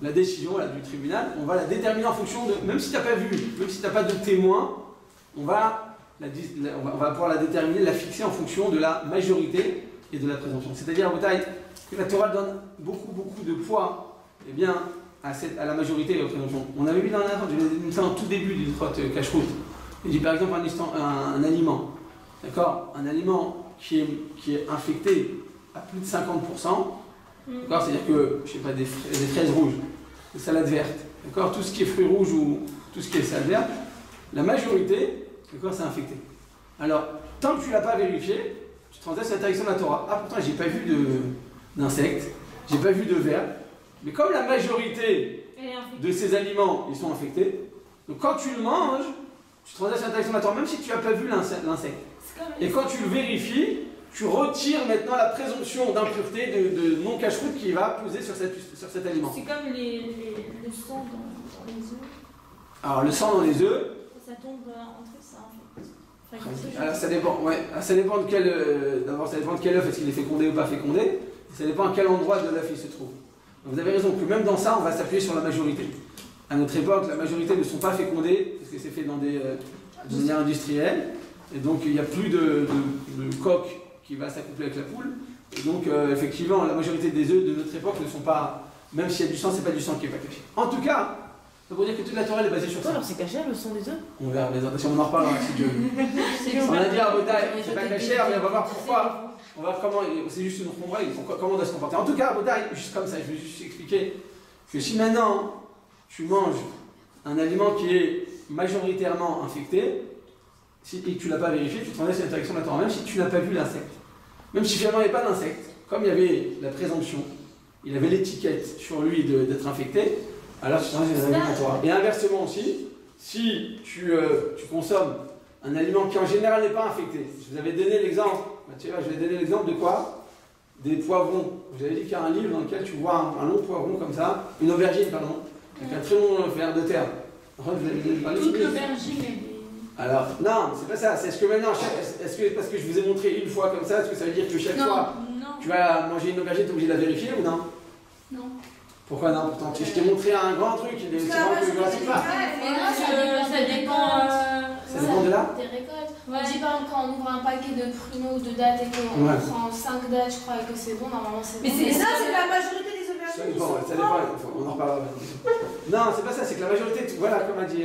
la décision là, du tribunal, on va la déterminer en fonction de, même si tu n'as pas vu, même si tu n'as pas de témoin, on va pouvoir la déterminer, la fixer en fonction de la majorité et de la présomption. C'est-à-dire que la Torah donne beaucoup de poids à la majorité et aux présomptions. On avait vu dans en tout début du trotte cache-route. Il dit par exemple un aliment, d'accord, un aliment qui est infecté à plus de 50%, d'accord, c'est-à-dire que, je sais pas, des fraises rouges, des salades vertes, d'accord, tout ce qui est fruits rouges ou tout ce qui est salade verte, la majorité, d'accord, c'est infecté. Alors, tant que tu ne l'as pas vérifié, tu transgresses l'interdiction de la Torah. Ah, pourtant, j'ai pas vu d'insectes, j'ai pas vu de vers, mais comme la majorité de ces aliments, ils sont infectés, donc quand tu le manges, tu transgresses l'interdiction de la Torah, même si tu n'as pas vu l'insecte. Et quand tu le vérifies, tu retires maintenant la présomption d'impureté, de non-cacheroute qui va peser sur cet aliment. C'est comme le sang dans les œufs. Alors, le sang dans les œufs. Ça tombe entre ça, en fait. Alors, ça dépend, ouais. Ça dépend de quel. D'abord, ça dépend de quel œuf, est-ce qu'il est fécondé ou pas fécondé. Ça dépend à quel endroit de l'œuf il se trouve. Donc, vous avez raison que même dans ça, on va s'appuyer sur la majorité. À notre époque, la majorité ne sont pas fécondées, parce que c'est fait dans de manière industrielle. Et donc, il n'y a plus de coque qui va s'accoupler avec la poule. Et donc, effectivement, la majorité des œufs de notre époque ne sont pas. Même s'il y a du sang, c'est pas du sang qui est pas caché. En tout cas, ça veut dire que toute la Torah est basée sur ça. Alors c'est caché le sang des œufs? On verra, mais attention, on en reparlera si Dieu veut. On a dit à Botaï, c'est pas caché, mais on va voir pourquoi. On va voir comment. C'est juste une ombre, comment on doit se comporter. En tout cas, à Botaï, juste comme ça, je vais juste expliquer que si maintenant tu manges un aliment qui est majoritairement infecté, et que tu ne l'as pas vérifié, tu te rendais sur l'interdiction de la Torah, même si tu n'as pas vu l'insecte. Même si finalement il n'y avait pas d'insecte, comme il y avait la présomption, il avait l'étiquette sur lui d'être infecté, alors tu te rendais sur l'interdiction de la Torah. Et inversement aussi, si tu consommes un aliment qui en général n'est pas infecté, je vous avais donné l'exemple, Mathieu, je vais donner l'exemple de quoi? Des poivrons. Vous avez dit qu'il y a un livre dans lequel tu vois un long poivron comme ça, une aubergine, pardon, avec un très long ver de terre. Toute l'aubergine est. Alors, non, c'est pas ça. C'est est-ce que maintenant, est-ce que parce que je vous ai montré une fois comme ça, est-ce que ça veut dire que chaque fois tu vas manger une aubergine, tu es obligé de la vérifier ou non? Non. Pourquoi non? Pourtant, je t'ai montré un grand truc, c'est vraiment que je ne sais pas. Ça dépend. Ça dépend de là? Des récoltes. Ouais. Je dis pas quand on ouvre un paquet de pruneaux ou de dattes et qu'on prend 5 dattes, je crois, et que c'est bon, normalement c'est bon. Mais ça, c'est la majorité des aubergines. Ça dépend, on en reparlera. Non, c'est pas ça, c'est que la majorité, voilà, comme a dit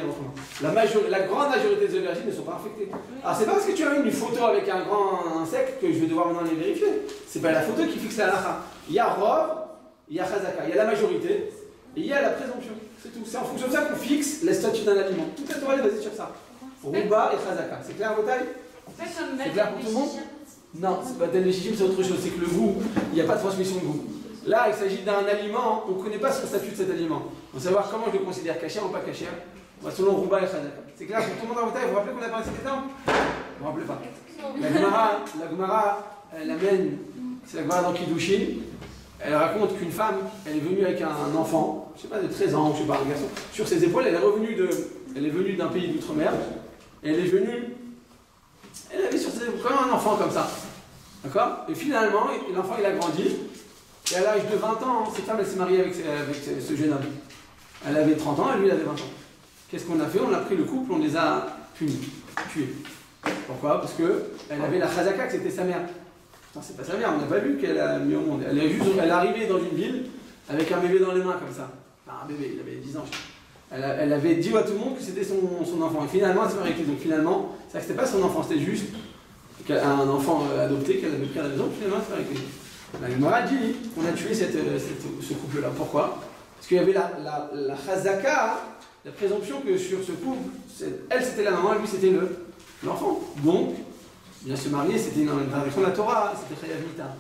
la grande majorité des aubergines ne sont pas infectées. Alors, c'est pas parce que tu as mis une photo avec un grand insecte que je vais devoir maintenant les vérifier. C'est pas la photo qui fixe la halakha. Il y a Rov, il y a Chazaka, il y a la majorité et il y a la présomption. C'est tout. C'est en fonction de ça qu'on fixe les statuts d'un aliment. Toute la Torah est basée sur ça. Ruba et Chazaka. C'est clair, Botaï? C'est clair pour tout le monde? Non, c'est pas tel légitim, c'est autre chose. C'est que le goût, il n'y a pas de transmission de goût. Là, il s'agit d'un aliment, on ne connaît pas son statut de cet aliment. On va savoir comment je le considère, cachère ou pas cachère. Selon Ruba et Chazaka. C'est clair pour tout le monde en Botaï? Vous vous rappelez qu'on a parlé de cet exemple? Vous ne vous rappelez pas? La Gemara, elle amène, c'est la Gemara dans Kiddushin. Elle raconte qu'une femme, elle est venue avec un enfant, je ne sais pas, de 13 ans, je ne sais pas, un garçon, sur ses épaules. Elle est venue d'un pays d'outre-mer. Et elle est venue, elle avait sur ses épaules comme un enfant comme ça. D'accord? Et finalement, l'enfant il a grandi. Et à l'âge de 20 ans, cette femme elle s'est mariée avec ce jeune homme. Elle avait 30 ans et lui il avait 20 ans. Qu'est-ce qu'on a fait? On a pris le couple, on les a punis, tués. Pourquoi? Parce qu'elle avait la chazaka, que c'était sa mère. Non, c'est pas sa mère, on n'a pas vu qu'elle a mis au monde. Elle est arrivée dans une ville avec un bébé dans les mains comme ça. Enfin, un bébé, il avait 10 ans. Elle avait dit à tout le monde que c'était son enfant. Et finalement, elle s'est mariée avec lui. Donc finalement, c'est vrai que c'était pas son enfant, c'était juste un enfant adopté qu'elle avait pris à la maison. Finalement, elle s'est mariée avec lui. La Gemara dit qu'on a tué ce couple-là. Pourquoi? Parce qu'il y avait la chazaka, la présomption que sur ce couple, elle c'était la maman, lui c'était l'enfant. Donc, bien se marier, c'était une interdiction de la Torah, c'était Chayav Mita.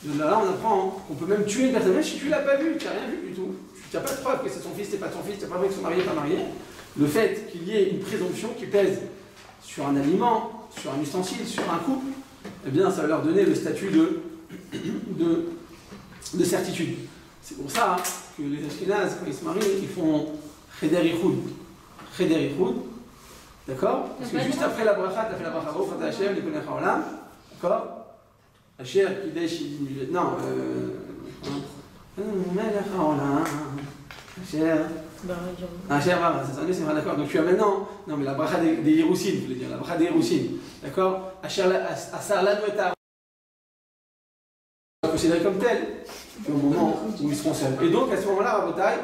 Donc là, on apprend qu'on peut même tuer une personne, même si tu ne l'as pas vu, tu n'as rien vu du tout. Tu n'as pas de preuve que c'est son fils, c'est pas ton fils, tu n'as pas vrai que son mari n'est pas marié. Le fait qu'il y ait une présomption qui pèse sur un aliment, sur un ustensile, sur un couple, eh bien, ça va leur donner le statut de certitude. C'est pour ça que les Ashkénazes, quand ils se marient, ils font Cheder Ichud. Cheder Ichud. D'accord? Parce que juste après la bracha, tu as fait la bracha Baruch Ata Hashem, Likonech Haolam. D'accord? Asher Kidesh, non, Melech Haolam. Asher Bara, c'est vrai, d'accord. Donc tu as maintenant, non mais la bracha des Yerousin, je voulais dire, la bracha des Yerousin. D'accord? Asher Asar Lanu Et Aaron. Considéré comme tel au moment où ils seront seuls. Et donc à ce moment-là, à Rabotai,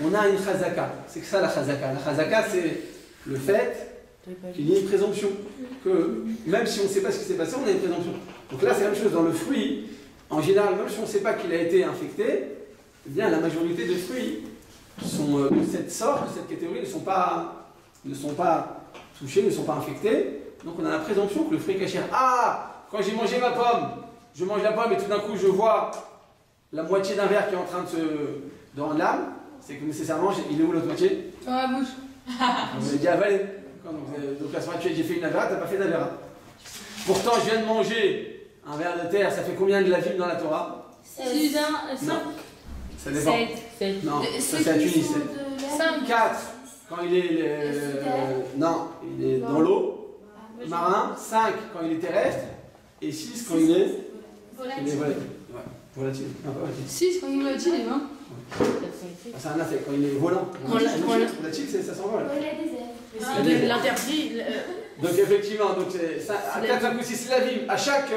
on a une chazaka. C'est que ça la chazaka. La chazaka, c'est le fait qu'il y ait une présomption. Que même si on ne sait pas ce qui s'est passé, on a une présomption. Donc là, c'est la même chose dans le fruit. En général, même si on ne sait pas qu'il a été infecté, eh bien la majorité des fruits sont de cette sorte, de cette catégorie, ne sont pas touchés, ne sont pas infectés. Donc on a la présomption que le fruit est cachère. Ah, quand j'ai mangé ma pomme, je mange la pomme et tout d'un coup je vois la moitié d'un verre qui est en train de rendre l'âme, c'est que nécessairement, il est où l'autre moitié? Dans la bouche. Vous avez dit avaler. Donc à ce moment-là, j'ai fait une avera, t'as pas fait d'avera. Pourtant, je viens de manger un verre de terre, ça fait combien de lavim dans la Torah? 5. Ça dépend. 7. Non, ça c'est à Tunis. 5. 4 quand il est, non, il est dans l'eau, marin. 5 quand il est terrestre. Et 6 quand il est volatile. Ouais, volatile. Non, pas volatile. 6 quand il est volatile, et 20. C'est un affect, quand il est volant. Volatile, ça s'envole. L'interdit. Donc effectivement, donc à 4, 5 ou 6 lavim, à chaque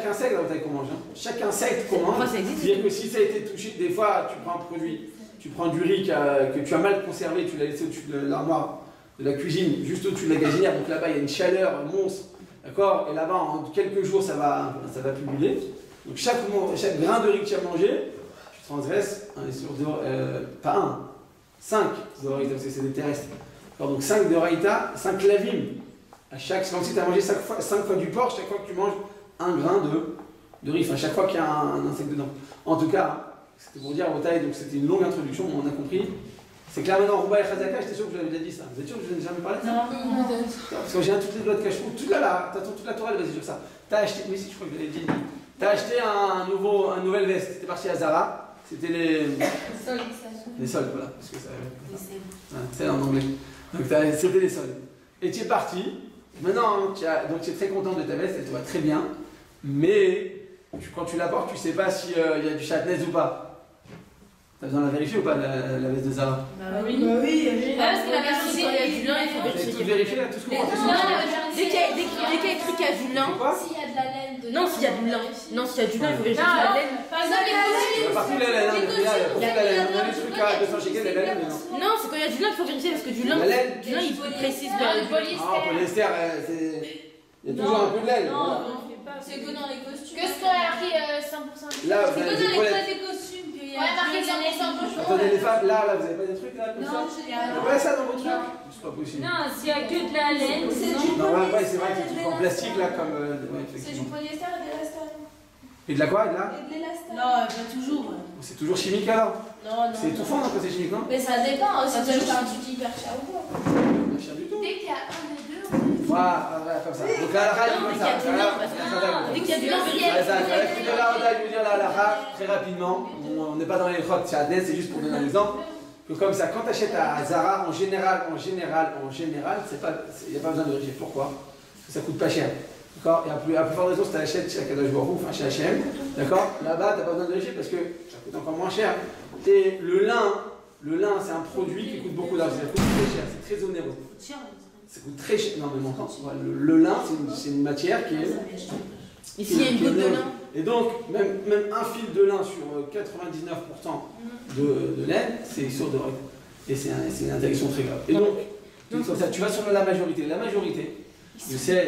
insecte, là, vous savez qu'on mange, hein. Chaque insecte qu'on mange, c'est-à-dire que si ça a été touché, des fois tu prends un produit, tu prends du riz que tu as mal conservé, tu l'as laissé au-dessus de l'armoire de la cuisine, juste au-dessus de la gazinière, donc là-bas il y a une chaleur monstre, d'accord? Et là-bas en quelques jours ça va pubuler. Donc chaque grain de riz que tu as mangé, tu transgresses, pas un, 5 d'oraïta, parce que c'est des terrestres. Donc 5 d'oraïta, 5 lavim. C'est comme si tu as mangé 5 fois du porc, chaque fois que tu manges un grain de riz, enfin chaque fois qu'il y a un insecte dedans. En tout cas, c'était pour dire à vos tailles, donc c'était une longue introduction, on a compris. C'est que là maintenant, Rouba et Khazaka, j'étais sûr que je vous avais déjà dit ça. Vous êtes sûr que je vous ai jamais parlé de ça? Non. Parce que j'ai toutes les lois de cache-fou, toute la Torah elle est basée sur ça. T'as acheté, mais si je crois que je l'avais dit. T'as acheté une nouvelle veste, t'es parti à Zara, c'était les soldes, voilà. Parce que ça, c'est en anglais. Donc c'était les soldes. Et tu es parti, maintenant tu es très contente de ta veste, elle te va très bien, mais quand tu la portes, tu sais pas s'il y a du chatnez ou pas. T'as besoin de la vérifier ou pas, la veste de Zara? Bah oui. Parce que la version Quand il y a du lin, il faut Vous avez tout vérifier. vérifié là, tout ce qu'on porte Dès qu'il y a écrit qu'il y a du lin. Quoi? S'il y a de la laine dedans. Non, s'il y a du lin. Non, s'il y a du lin, il faut vérifier que la laine. Par exemple, Partout la laine, il y a la laine. On a les trucs à 200 shekels, il y a la laine dedans. Non, c'est quand il y a du lin qu'il faut vérifier parce que du lin, La laine? il précise Non, le de. polyester. Ah, polyester, il y a toujours un peu de laine. Non, Voilà. on fait pas. C'est que dans les costumes. Que ce qu'on a marqué 100%. Là, vous C'est avez que des dans toilettes. les costumes qu'il y a. Ouais, marqué des 100%. Attendez, les femmes, là, vous avez pas des trucs là comme ça? Non, je n'ai Vous avez ça dans vos trucs? C'est pas possible. Non, s'il y a que de la laine, Non, ouais, c'est vrai que c'est du truc en plastique là, comme. Ouais, C'est du effectivement. polyester et de l'élastique. Et de la quoi, de là? Et de l'élastique. Non, pas toujours. C'est toujours chimique alors? Non, C'est étouffant non, quand c'est chimique, non? Mais ça dépend, si Ça tu touche. achètes un truc hyper cher ou pas. Pas cher du tout. Dès qu'il y a un des deux, on Voilà, comme ça. Donc là, la rade, Non, comme dès qu'il y a ça. du lin, parce que dès qu'il y a du lin, vérifier. De la rada, je veux dire la rade, très rapidement. On n'est pas dans les crottes, c'est Adès, c'est juste pour donner un exemple. Que comme ça, quand tu achètes à Zara, en général, il n'y a pas besoin de vérifier. Pourquoi? Parce que ça coûte pas cher. D'accord? Et à plus forte raison, si tu l'achètes chez Akadosh Baruch Hu, enfin chez H&M, d'accord? Là-bas, tu n'as pas besoin de vérifier parce que ça coûte encore moins cher. Et le lin, c'est un produit qui coûte beaucoup d'argent. Ça coûte très cher, c'est très onéreux. Ça coûte très cher. Non, mais mon temps, le lin, c'est une matière qui est. Et s'il y a une goutte de lin. Et donc, même un fil de lin sur 99% de laine, c'est sourd de règle. Et c'est une interdiction très grave. Et donc, comme ça, tu vas sur la majorité. La majorité de ces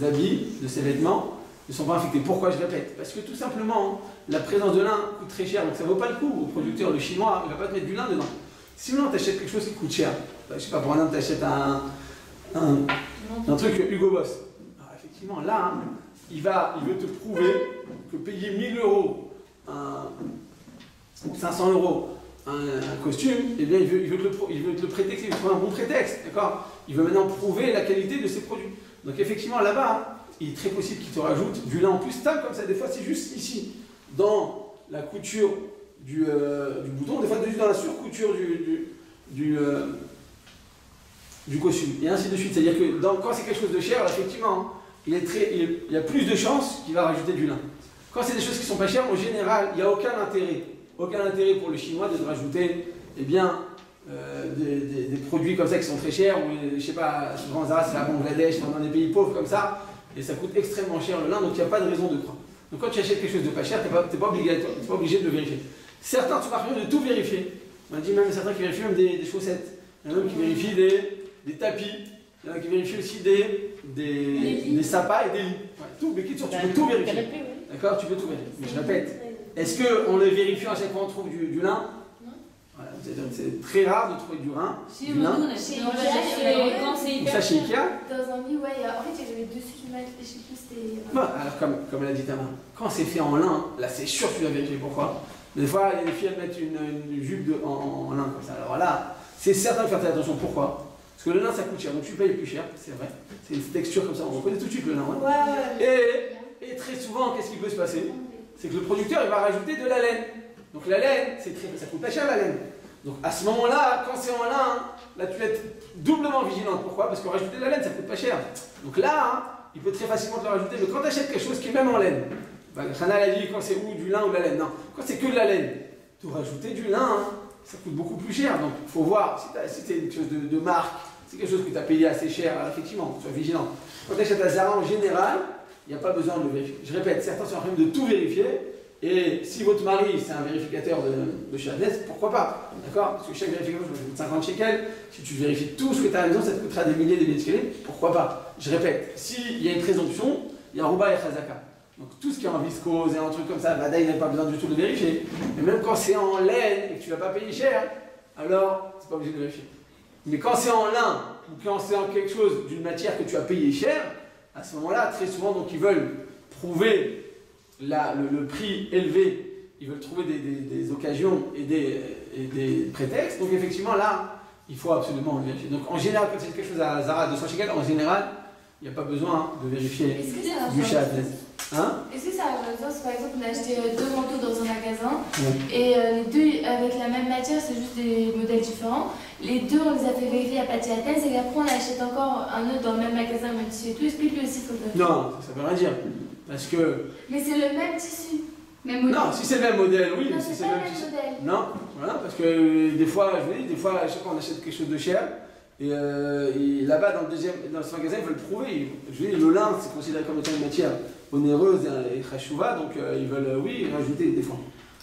habits, de ces vêtements, ne sont pas infectés. Pourquoi je répète? Parce que tout simplement, la présence de lin coûte très cher, donc ça ne vaut pas le coup au producteur, le chinois, il ne va pas te mettre du lin dedans. Sinon, tu achètes quelque chose qui coûte cher. Je ne sais pas, pour un homme, tu achètes un truc Hugo Boss. Alors, effectivement, là, il veut te prouver que payer 1000 euros ou 500 euros un costume, eh bien, il veut te le prétexter, il veut trouver un bon prétexte, d'accord? Il veut maintenant prouver la qualité de ses produits. Donc effectivement, là-bas, il est très possible qu'il te rajoute du lin en plus stable, comme ça, des fois c'est juste ici, dans la couture du bouton, des fois juste dans la surcouture du costume, et ainsi de suite. C'est-à-dire que quand c'est quelque chose de cher, effectivement, il y a plus de chances qu'il va rajouter du lin. Quand c'est des choses qui sont pas chères, en général, il n'y a aucun intérêt pour le chinois de rajouter, eh bien, des produits comme ça qui sont très chers, ou je sais pas, souvent Zara c'est la Bangladesh, dans des pays pauvres comme ça, et ça coûte extrêmement cher le lin, donc il n'y a pas de raison de croire. Donc quand tu achètes quelque chose de pas cher, tu n'es pas obligé de le vérifier. Certains te marquent de tout vérifier. On m'a dit même certains qui vérifient même des chaussettes. Il y en a même qui vérifient des tapis, il y en a qui vérifient aussi des sapins et des lits. Ouais, tout, mais tu peux tout vérifier. D'accord, tu peux tout vérifier. Mais je répète, est-ce qu'on le vérifie à chaque fois on trouve du lin? Voilà, c'est très rare de trouver du lin. Chez du lin. Quand c'est Ou hyper ça chez Ikea. Dans un lit, ouais, en fait, j'avais dessus du mat, je sais plus, c'était. Bon, alors comme elle a dit Tamar, quand c'est fait en lin, là c'est sûr que tu vas vérifier pourquoi. Mais des fois, il y a des filles elles mettent une jupe en lin comme ça. Alors là, c'est certain de faire attention. Pourquoi? Parce que le lin ça coûte cher, donc tu payes plus cher, c'est vrai. C'est une texture comme ça, on reconnaît tout de suite le lin. Ouais. Et très souvent, qu'est-ce qui peut se passer? C'est que le producteur il va rajouter de la laine. Donc la laine, ça coûte pas cher la laine. Donc à ce moment-là, quand c'est en lin, là tu vas être doublement vigilante. Pourquoi? Parce que rajouter de la laine, ça coûte pas cher. Donc là, il peut très facilement te le rajouter. Mais quand tu achètes quelque chose qui est même en laine, Khana a dit quand c'est ou du lin ou de la laine. Non, quand c'est que de la laine, tu rajouter du lin, ça coûte beaucoup plus cher. Donc il faut voir si c'est quelque chose de marque, c'est quelque chose que tu as payé assez cher, alors, effectivement, sois vigilant. Quand tu achètes à Zara en général, il n'y a pas besoin de le vérifier. Je répète, certains sont en train de tout vérifier. Et si votre mari c'est un vérificateur de chez Adès, pourquoi pas? D'accord? Parce que chaque vérificateur coûte 50 shekels. Si tu vérifies tout ce que tu as à la maison, ça te coûtera des milliers de shekels. Pourquoi pas? Je répète, s'il y a une présomption, il y a Rouba et Chazaka. Donc tout ce qui est en viscose et un truc comme ça, là il n'a pas besoin du tout de vérifier. Mais même quand c'est en laine et que tu ne vas pas payer cher, alors c'est pas obligé de vérifier. Mais quand c'est en lin ou quand c'est en quelque chose d'une matière que tu as payé cher, à ce moment-là, très souvent, donc ils veulent prouver le prix élevé, ils veulent trouver des occasions et des prétextes. Donc effectivement, là, il faut absolument le vérifier. Donc en général, quand c'est quelque chose à Zara 200 shekels, en général, il n'y a pas besoin de vérifier du chez Adès. Hein? Est-ce que ça a un sens? Par exemple, on a acheté 2 manteaux dans un magasin et les deux avec la même matière, c'est juste des modèles différents. Les deux, on les a fait vérifier à Pati Athènes et après on achète encore un autre dans le même magasin, même tissu et tout. Est-ce que lui aussi faut le vérifier? Non, ça veut rien dire. Parce que. Mais c'est le même tissu. Même modèle. Non, si c'est le même modèle, oui. Non, Si c'est c'est pas le le même même tissu. modèle. Non, voilà, parce que des fois, je vous dis, des fois, à chaque fois on achète quelque chose de cher. Et là-bas, dans ce magasin, ils veulent prouver. Je dis, le lin, c'est considéré comme étant une matière onéreuse et chachouva, donc ils veulent, oui, rajouter des fois.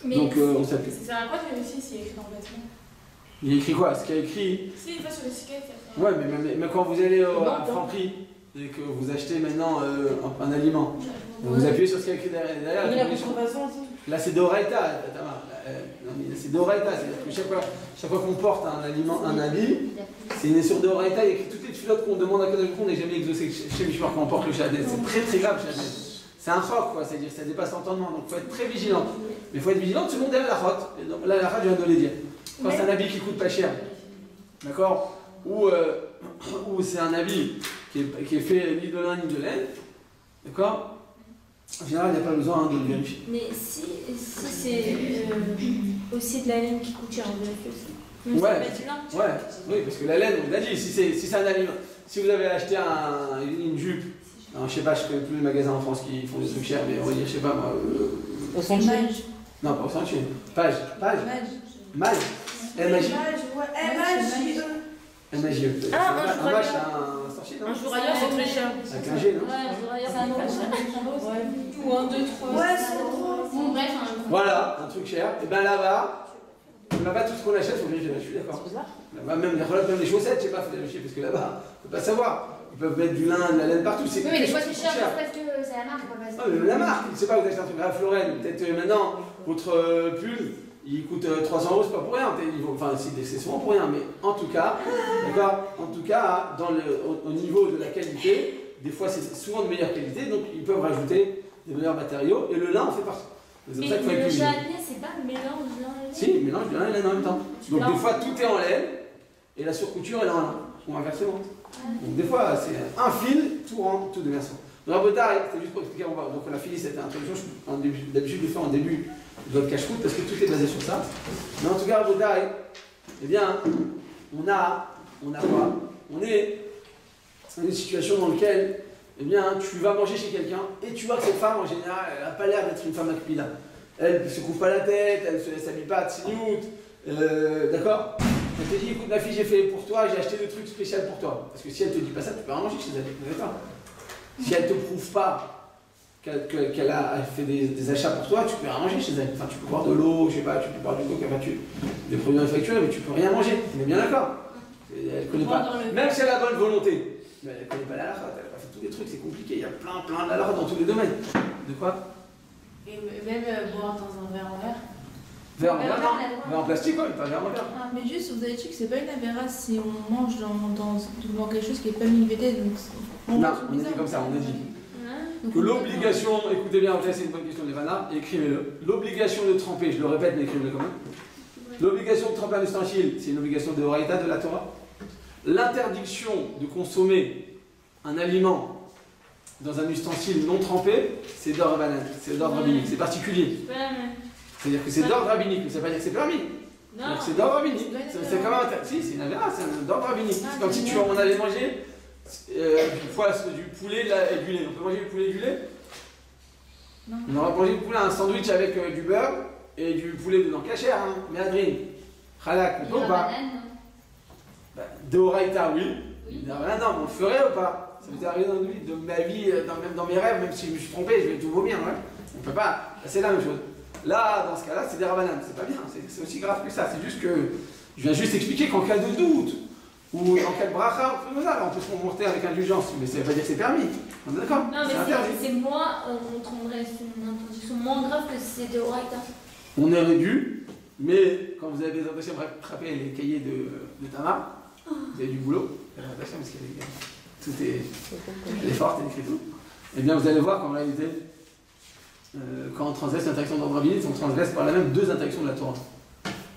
Mais Donc on s'applique. c'est un quoi de vérifier s'il y a écrit dans le vêtement? Il y a écrit quoi? Ce qu'il y a écrit. Si, il va sur l'étiquette. Ouais, mais quand vous allez à Franprix et que vous achetez maintenant un aliment, vous appuyez sur ce qu'il y a écrit derrière. On a la contrefaçon aussi. Là, c'est d'Oraita, Tamar. C'est d'Oraita, c'est-à-dire que chaque fois qu'on porte un aliment, un habit, c'est une sur d'Oraita, il y a écrit toutes les filottes qu'on demande à Kodesh on n'est jamais exaucé chez Mishmar quand on porte le Shadès. C'est très très grave, le Shadès. C'est un choc, quoi, c'est-à-dire ça dépasse l'entendement, donc il faut être très vigilant. Mais il faut être vigilant selon la chot. Là, la chot, je viens de le dire. Quand c'est un habit qui coûte pas cher, d'accord, ou c'est un habit qui est fait ni de lin ni de laine, d'accord, en général, il n'y a pas besoin de le vérifier. Mais si c'est aussi de la laine qui coûte cher, on vérifie aussi. Même Ouais, si c'est pas du lin. ouais, oui, parce que la laine, on l'a dit, si c'est un aliment, si vous avez acheté une jupe, alors, je sais pas, je connais plus les magasins en France qui font des trucs chers, mais on va dire, je sais pas moi. Au centre. Non, pas au centre. Page. Mage. M-A-J. M-A-J-E. Ah, un match, un sorcier, non? Un jour ailleurs, c'est très cher. Avec un G, non? Ouais, je voudrais dire ça non. Ou un, deux, trois. Ouais, c'est trop. Bon, bref, Voilà, un truc cher. Et ben là-bas, tout ce qu'on achète, il faut vérifier. Je suis d'accord. Là-bas, même les chaussettes, je sais pas, il faut vérifier, parce que là-bas, on peut pas savoir. Ils peuvent mettre du lin, de la laine partout. oui, mais des fois c'est cher parce que c'est la marque, quoi. Non, mais la marque, je sais pas, vous achetez un truc à Florène, peut-être maintenant, votre pull, il coûte 300 €, c'est pas pour rien. Enfin, c'est souvent pour rien, mais en tout cas, d'accord, en tout cas, au niveau de la qualité, des fois c'est souvent de meilleure qualité, donc ils peuvent rajouter des meilleurs matériaux, et le lin en fait partie. C'est pour ça qu'il faut être Mais le vigilant. chardonnay, c'est pas mélange lin et laine. Si, mélange du lin et laine en même temps. Donc des fois tout est en laine, et la surcouture elle est en lin, ou inversement. Donc des fois c'est un fil, tout rentre, tout devient ça. Donc c'était juste pour expliquer, donc on a fini cette introduction, d'habitude je le fais en début de votre cache-route parce que tout est basé sur ça. Mais en tout cas, Rabotai, eh bien, on a quoi? On est dans une situation dans laquelle, eh bien, tu vas manger chez quelqu'un et tu vois que cette femme, en général, elle n'a pas l'air d'être une femme akpila. Elle ne se couvre pas la tête, elle ne s'habille pas à tsinout, d'accord? Elle te dit, écoute ma fille, j'ai fait pour toi, j'ai acheté des trucs spéciaux pour toi. Parce que si elle te dit pas ça, tu peux rien manger chez elle, d'accord? Si elle te prouve pas qu'elle a fait des achats pour toi, tu peux rien manger chez elle. Enfin, tu peux boire de l'eau, je sais pas, tu peux boire du coca, des produits manufacturés, mais tu peux rien manger. On est bien d'accord? Elle connaît pas. Même si elle a la bonne volonté, mais elle connaît pas la halakha, elle a pas fait tous les trucs, c'est compliqué. Il y a plein de halakha dans tous les domaines. De quoi? Et même boire dans un verre en verre. Verre en verre, non. Verre en plastique, quoi, pas verre en verre. Mais juste, vous avez dit que c'est pas une avéra si on mange dans quelque chose qui est pas milvété. Donc non, on est dit comme ça, on a dit. Que l'obligation, écoutez bien, c'est une bonne question d'Ivana, écrivez-le. L'obligation de tremper, je le répète, mais écrivez-le quand même. L'obligation de tremper un ustensile, c'est une obligation de Horaïta de la Torah. L'interdiction de consommer un aliment dans un ustensile non trempé, c'est d'ordre rabbinique, c'est particulier. C'est-à-dire que c'est d'ordre rabbinique, mais ça ne veut pas dire que c'est permis. C'est d'ordre rabbinique. C'est quand même si, c'est une avéra, c'est d'ordre rabbinique. C'est comme si on allait manger du poulet et du lait. On peut manger du poulet et du lait? Non. On aurait mangé du poulet, un sandwich avec du beurre et du poulet dedans. Cacher, hein, mais Adrien. Khalak, on peut ou pas? De Horaïta, oui. Non, on le ferait ou pas? Ça m'est arrivé dans ma vie, même dans mes rêves, même si je me suis trompé, je vais tout vomir. Ouais. On peut pas. C'est la même chose. Là, dans ce cas-là, c'est des rabananes. C'est pas bien. C'est aussi grave que ça. C'est juste que je viens juste expliquer qu'en cas de doute, ou en cas de bracha, on peut se comporter avec indulgence, mais ça ne veut pas dire que c'est permis. On est d'accord? Non, mais c'est moins, on trouverait une interdiction moins grave que si c'était Horaïta. On aurait dû, mais quand vous avez des intentions de rattraper les cahiers de Tamar, vous avez du boulot, parce que tout est fort, c'est écrit tout. Eh bien, vous allez voir qu'en réalité, quand on transgresse l'interdiction d'ordre rabbinique, on transgresse par là même deux interdictions de la Torah.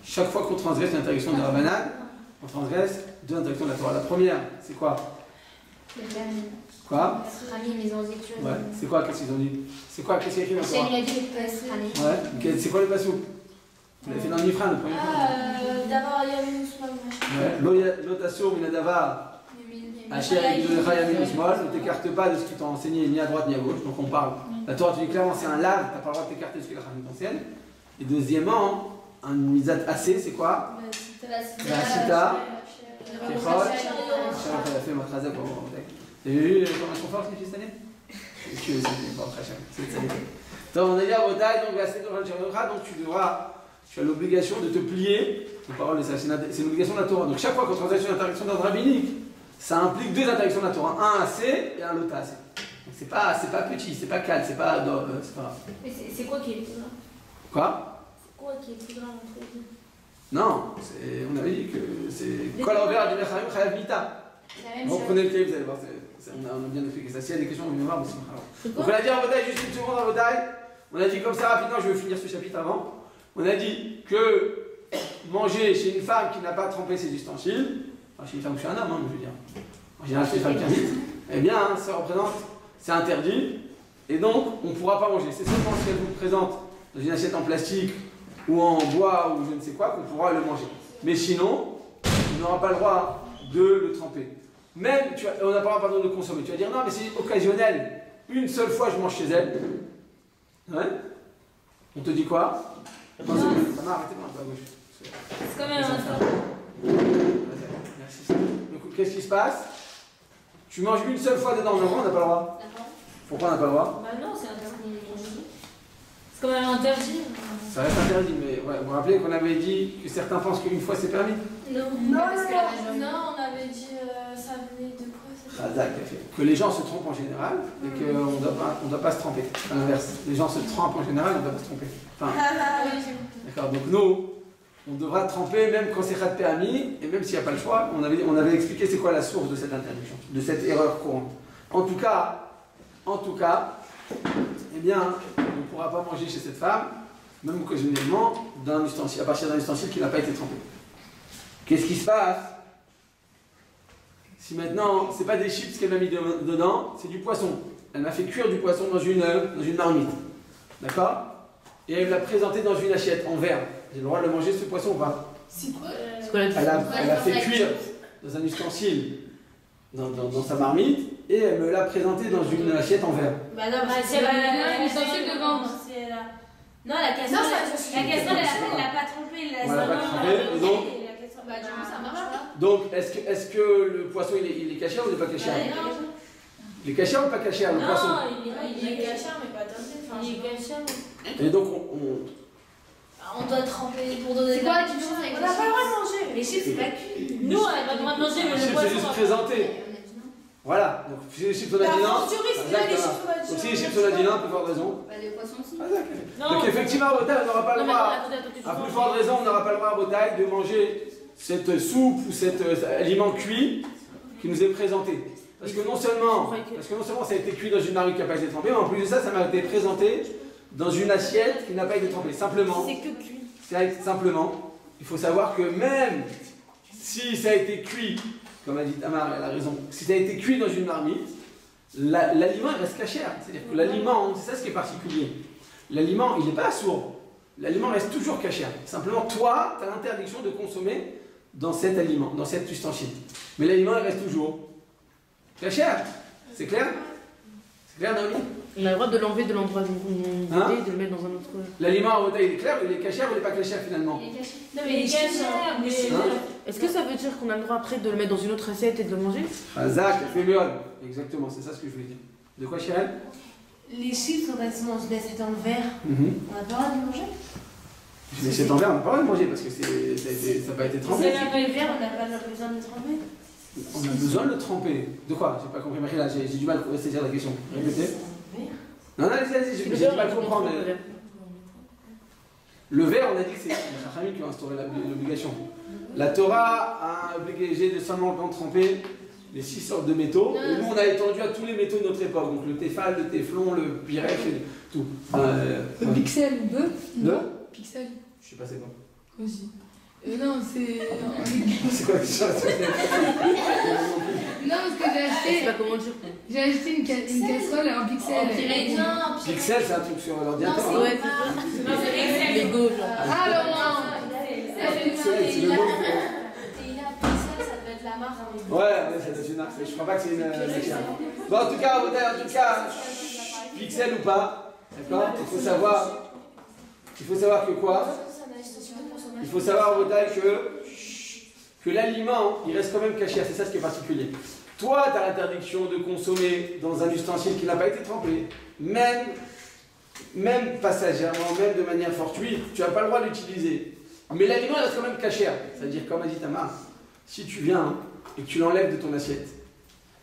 Chaque fois qu'on transgresse l'interdiction de Rabbanan, on transgresse deux interdictions de la Torah. La première, c'est quoi? Quoi? Ouais, c'est quoi? Qu'est-ce qu'ils ont dit? C'est quoi? Qu'est-ce qu'il y a écrit dans la Torah? Ouais, c'est quoi le passou? Vous l'avez fait dans le Nifran, le premier point. D'abord, il y avait une L'otasur, minadavar, ne t'écarte pas de ce qui t'a enseigné ni à droite ni à gauche. Donc on parle. La Torah te dit clairement c'est un lave, tu n'as pas le droit de t'écarter de ce que la Chachamim t'enseigne. Et deuxièmement, un misat assez, c'est quoi? La cita. Vous avez vu comment ils sont forts ces fils d'année? Donc on a dit à Botaï, donc tu as l'obligation de te plier aux paroles de ça. C'est une obligation de la Torah. Donc chaque fois qu'on transgresse une interdiction d'ordre rabbinique, ça implique deux interdictions de la Torah, un assez et un l'autre assez. Donc c'est pas petit, c'est pas calme, c'est pas grave. Mais c'est quoi qui est le plus grave? Quoi? C'est quoi qui est le plus grave entre les deux? Non, on avait dit que c'est Kol Haver du Mechavim Chayav Mita. Vous reprenez le cahier, vous allez voir, on a bien expliqué ça. S'il y a des questions, on vient voir, mais c'est donc on a dit à Botaï, juste une seconde à Botaï, on a dit comme ça rapidement, je vais finir ce chapitre avant. On a dit que manger chez une femme qui n'a pas trempé ses ustensiles, enfin chez une femme ou chez un homme, je veux dire, en général chez une femme qui invite, eh bien, ça représente, c'est interdit, et donc on ne pourra pas manger. C'est seulement si elle vous présente dans une assiette en plastique ou en bois ou je ne sais quoi qu'on pourra le manger. Mais sinon, on n'aura pas le droit de le tremper. Même, on n'a pas le droit de le consommer. Tu vas dire non, mais c'est occasionnel. Une seule fois, je mange chez elle. Ouais. On te dit quoi? Ça m'a arrêté moi, à gauche. C'est quand même un Merci. Donc, qu'est-ce qui se passe? Tu manges une seule fois dedans, on n'a pas le droit. Pourquoi on n'a pas le droit? Bah non, c'est interdit. C'est quand même interdit. Ça reste interdit, mais ouais, vous vous rappelez qu'on avait dit que certains pensent qu'une fois c'est permis? Non, on avait dit ça venait de quoi? Que les gens se trompent en général et qu'on ne doit pas se tromper. À l'inverse, les gens se trompent en général, on ne doit pas se tromper. Enfin, d'accord, donc nous, on devra tremper même quand c'est Khat permis, et même s'il n'y a pas le choix, on avait expliqué c'est quoi la source de cette interdiction, de cette erreur courante. En tout cas, eh bien, on ne pourra pas manger chez cette femme, même occasionnellement, à partir d'un ustensile qui n'a pas été trempé. Qu'est-ce qui se passe si maintenant, c'est pas des chips qu'elle m'a mis dedans, c'est du poisson. Elle m'a fait cuire du poisson dans une marmite. D'accord? Et elle me l'a présenté dans une assiette en verre. J'ai le droit de le manger ce poisson ou pas? C'est quoi Elle a fait cuire dans un ustensile dans sa marmite et elle me l'a présenté dans une assiette en verre. Bah non, c'est l'ustensile de vente. Non, la casserole, elle l'a pas trempé. Elle l'a pas trempé. Et donc, bah, du coup, ça marche pas. Donc, est-ce que le poisson il est caché ou il n'est pas caché? Il est caché ou pas caché le poisson? Non, il est caché, mais pas trempé. Il est caché. Et donc, on doit tremper pour donner. C'est quoi la différence avec les chips? On n'a pas le droit de manger. Les chips, c'est pas cuit. Nous, on n'a pas le droit de manger, mais le poisson. C'est juste présenté. Voilà, donc si les chips on a dit non, donc si les chips on a dit non, à plus forte raison. Bah, les poissons aussi. Donc effectivement, à Bretagne, on n'aura pas le droit, à plus forte raison, on n'aura pas le droit à Bretagne de manger cette soupe ou cet aliment cuit qui nous est présenté. Parce que non seulement ça a été cuit dans une marmite qui n'a pas été trempée, mais en plus de ça, ça m'a été présenté dans une assiette qui n'a pas été trempée. Simplement, c'est que cuit. Simplement, il faut savoir que même si ça a été cuit, comme a dit Tamar, elle a raison, si ça a été cuit dans une marmite, l'aliment reste cachère. C'est-à-dire que l'aliment, c'est ça ce qui est particulier. L'aliment, il n'est pas sourd. L'aliment reste toujours cachère. Simplement, toi, tu as l'interdiction de consommer dans cet aliment, dans cet ustensile. Mais l'aliment, il reste toujours cachère. C'est clair? C'est clair, Naomi? On a le droit de l'enlever de l'endroit où on Hein? et de le mettre dans un autre. L'aliment à bouteille, il est clair, il est cachère ou il n'est pas cachère finalement? Il est caché. Non, mais il est cachère, mais. Est-ce que ça veut dire qu'on a le droit après de le mettre dans une autre assiette et de le manger? Ah, Zach, fait mieux. Exactement, c'est ça ce que je voulais dire. De quoi, Chirel? Les chips, quand elles sont dans une assiette en verre, on n'a pas le droit de les manger. Mais c'est en verre, on n'a pas le droit de manger parce que ça n'a pas été Si trempé. on n'a pas le verre, on n'a pas besoin de le tremper. On a besoin de le tremper. De quoi? J'ai pas compris, Marie, là, j'ai du mal à saisir la question. Répétez. Non, allez, j'ai du mal à comprendre. Le verre, on a dit que c'est les Chachamim qui ont instauré l'obligation. La Torah a obligé de seulement tremper les 6 sortes de métaux. Et nous, on a étendu à tous les métaux de notre époque. Donc le téfal, le téflon, le pyrèche, tout. Le pixel ou deux? Le Pixel. Je sais pas c'est quoi. Aussi. Non, c'est. C'est quoi la question? Non, parce que Je sais pas comment dire. j'ai acheté une casserole en pixel. Pixel, c'est un truc sur l'ordinateur. Ouais, c'est ça. Lego, genre. Ah, Laurent! Pixel, c'est le mot. Et là, pixel, ça doit être la marque. Ouais, c'est une marque. Je crois pas que c'est une. Bon, en tout cas, pixel ou pas, d'accord? Il faut savoir que quoi? Il faut savoir au total que l'aliment, il reste quand même caché. C'est ça ce qui est particulier. Toi, tu as l'interdiction de consommer dans un ustensile qui n'a pas été trempé, même passagèrement, même de manière fortuite, tu n'as pas le droit d'utiliser. Mais l'aliment, il reste quand même caché. C'est-à-dire, comme a dit Tamar, si tu viens et que tu l'enlèves de ton assiette,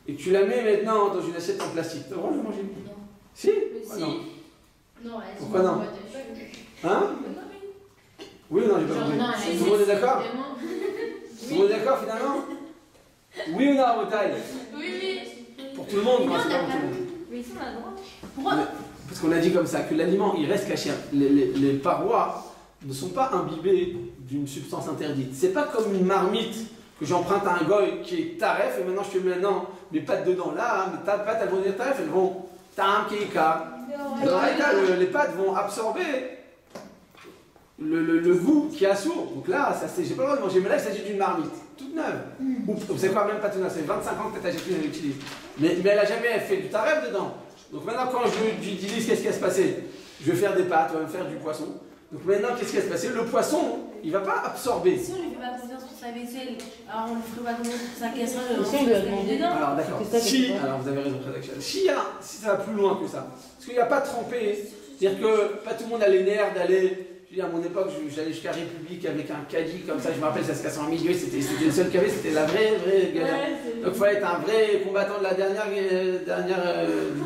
et que tu la mets maintenant dans une assiette en plastique, tu as le droit de le manger? Non. Si? Si. Non. Non, Pourquoi non? Hein? Oui ou non, j'ai pas compris. Tout le monde est d'accord? Tout le monde est d'accord finalement? Oui ou non, Rotaille? Oui. Pour tout le monde, Mais moi, c'est on pas a pour tout le monde. Mais ça, on a le droit. Pourquoi? Parce qu'on a dit comme ça, que l'aliment, il reste caché. Les parois ne sont pas imbibées d'une substance interdite. C'est pas comme une marmite que j'emprunte à un goy qui est taref et maintenant je te mets maintenant mes pâtes dedans. Là, mes pâtes, elles vont dire taref, elles vont tam, keika. Les pâtes vont absorber le goût qui est sourd. Donc là, j'ai pas le droit de manger. Mais là, il s'agit d'une marmite, toute neuve. Ou, vous savez quoi, même pas toute neuve, c'est 25 ans que peut-être elle l'utilise. Mais elle n'a jamais fait du taref dedans. Donc maintenant, quand je lui dis qu'est-ce qui va se passer, je vais faire des pâtes, on va me faire du poisson. Donc maintenant, qu'est-ce qui va se passer? Le poisson, il va pas absorber. Si on lui fait pas confiance pour sa vaisselle, alors on lui ferait pas confiance pour sa casserole, Si on lui a demandé. dedans. Alors d'accord. Alors vous avez raison, rédaction. Si ça va plus loin que ça, parce qu'il n'y a pas trempé, c'est-à-dire que pas tout le monde a les nerfs d'aller. Je veux dire, à mon époque, j'allais jusqu'à République avec un caddie comme ça, je me rappelle, ça se cassait en milieu, c'était le seul qu'il y avait, c'était la vraie galère. Donc il fallait être un vrai combattant de la dernière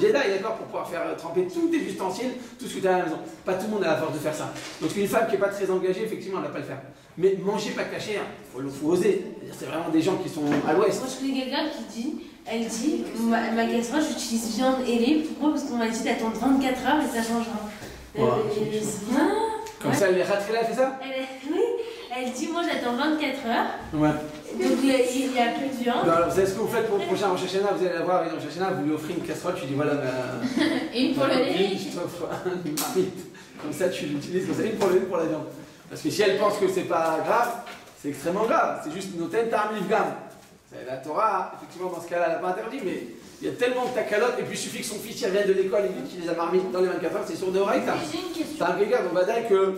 Jedi, d'accord, pour pouvoir faire tremper tous tes ustensiles, tout ce que tu as à la maison. Pas tout le monde a la force de faire ça. Donc une femme qui n'est pas très engagée, effectivement, elle ne va pas le faire. Mais manger pas caché, il faut oser. C'est vraiment des gens qui sont à l'ouest. Moi je connais quelqu'un qui dit, elle dit, ma casserole j'utilise viande et lait, pourquoi? Parce qu'on m'a dit d'attendre 24 heures et ça changera. Comme ça, les rateries, elle fait ça? Oui, elle dit moi j'attends 24 heures. Ouais. Donc il y a plus de viande. Alors, vous savez ce que vous faites pour le prochain Rosh Hashanah? Vous allez la voir, Rosh Hashanah, vous lui offrez une casserole, tu dis voilà Et une pour le lait. je t'offre une marmite. Comme ça, tu l'utilises comme ça, une pour le lait, une pour la viande. Parce que si elle pense que c'est pas grave, c'est extrêmement grave. C'est juste une noten ta'am livgam. La Torah, effectivement, dans ce cas-là, elle n'a pas interdit, mais il y a tellement de tacalotes, et puis il suffit que son fils il revienne de l'école et qu'il utilise la marmite dans les 24 heures, c'est sur de Horaïta. J'ai une question. C'est un gars, on va dire que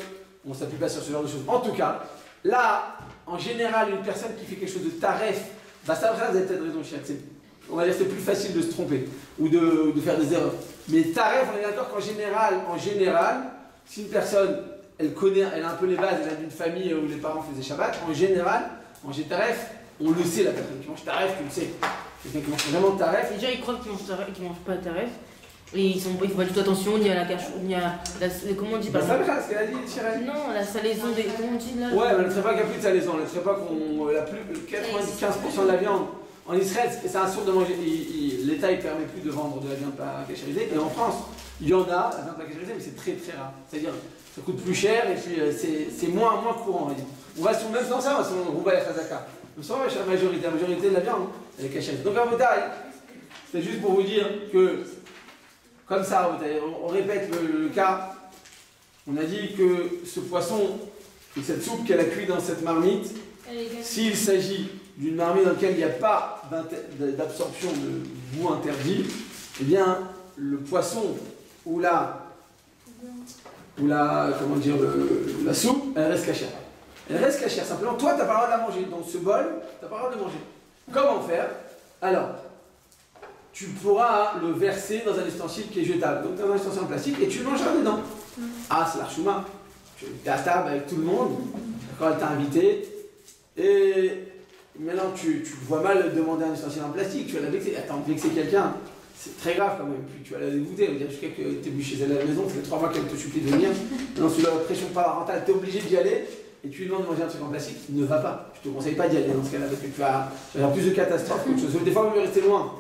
on ne s'appuie pas sur ce genre de choses. En tout cas, là, en général, une personne qui fait quelque chose de taref, bah ça va être raison, on va dire que c'est plus facile de se tromper ou de faire des erreurs. Mais taref, on est d'accord qu'en général, si une personne, elle a un peu les bases, elle a d'une famille où les parents faisaient Shabbat, en général, manger taref, on le sait, la personne qui mange taref, tu le sais. quelqu'un qui mange vraiment taref. Déjà, ils croient qu'ils mangent pas taref. Et ils font pas du tout attention, ni à la cache, ni à comment on dit Bah, par ça exemple. va, ce qu'elle a dit, Thierry. Non, la salaison des. Comment on dit là? Ouais, mais le trépas qui a plus de salaison, le trépas qu'on. La plus, 95% de la viande en Israël, c'est un sourd de manger. L'État il permet plus de vendre de la viande pas cachérisée. Et en France, il y en a, la viande pas cachérisée, mais c'est très très rare. C'est-à-dire, ça coûte plus cher et puis c'est moins courant, on va dire. On va sur, même dans ça, on va sur le Rouba et Khazaka. Nous sommes la majorité de la viande, elle est cachérisée. Donc en bataille, c'est juste pour vous dire que, comme ça, on répète le cas. On a dit que ce poisson, et cette soupe qu'elle a cuit dans cette marmite, s'il s'agit d'une marmite dans laquelle il n'y a pas d'absorption de goût interdit, eh bien, le poisson ou la comment dire, la soupe, elle reste cachère. Elle reste cachère. Simplement, toi, tu n'as pas le droit de la manger. Dans ce bol, tu n'as pas le droit de manger. Comment faire? Alors, tu pourras le verser dans un ustensile qui est jetable. Donc, dans un ustensile en plastique, et tu le mangeras dedans. Ah, c'est l'archouma. Tu es à table avec tout le monde. D'accord, elle t'a invité. Et maintenant, tu vois mal demander un ustensile en plastique. Tu vas la vexer. Attends, vexer quelqu'un, c'est très grave quand même. Puis tu vas la dégoûter. Elle va dire jusqu'à que tu es venu chez elle à la maison. Ça fait 3 mois qu'elle te supplie de venir. Maintenant, sous la pression parentale, tu es obligé d'y aller. Et tu lui demandes de manger un truc en plastique, il ne va pas. Je te conseille pas d'y aller dans ce cas-là, parce que tu vas avoir plus de catastrophes qu'autre chose. Des fois, il vaut mieux rester loin.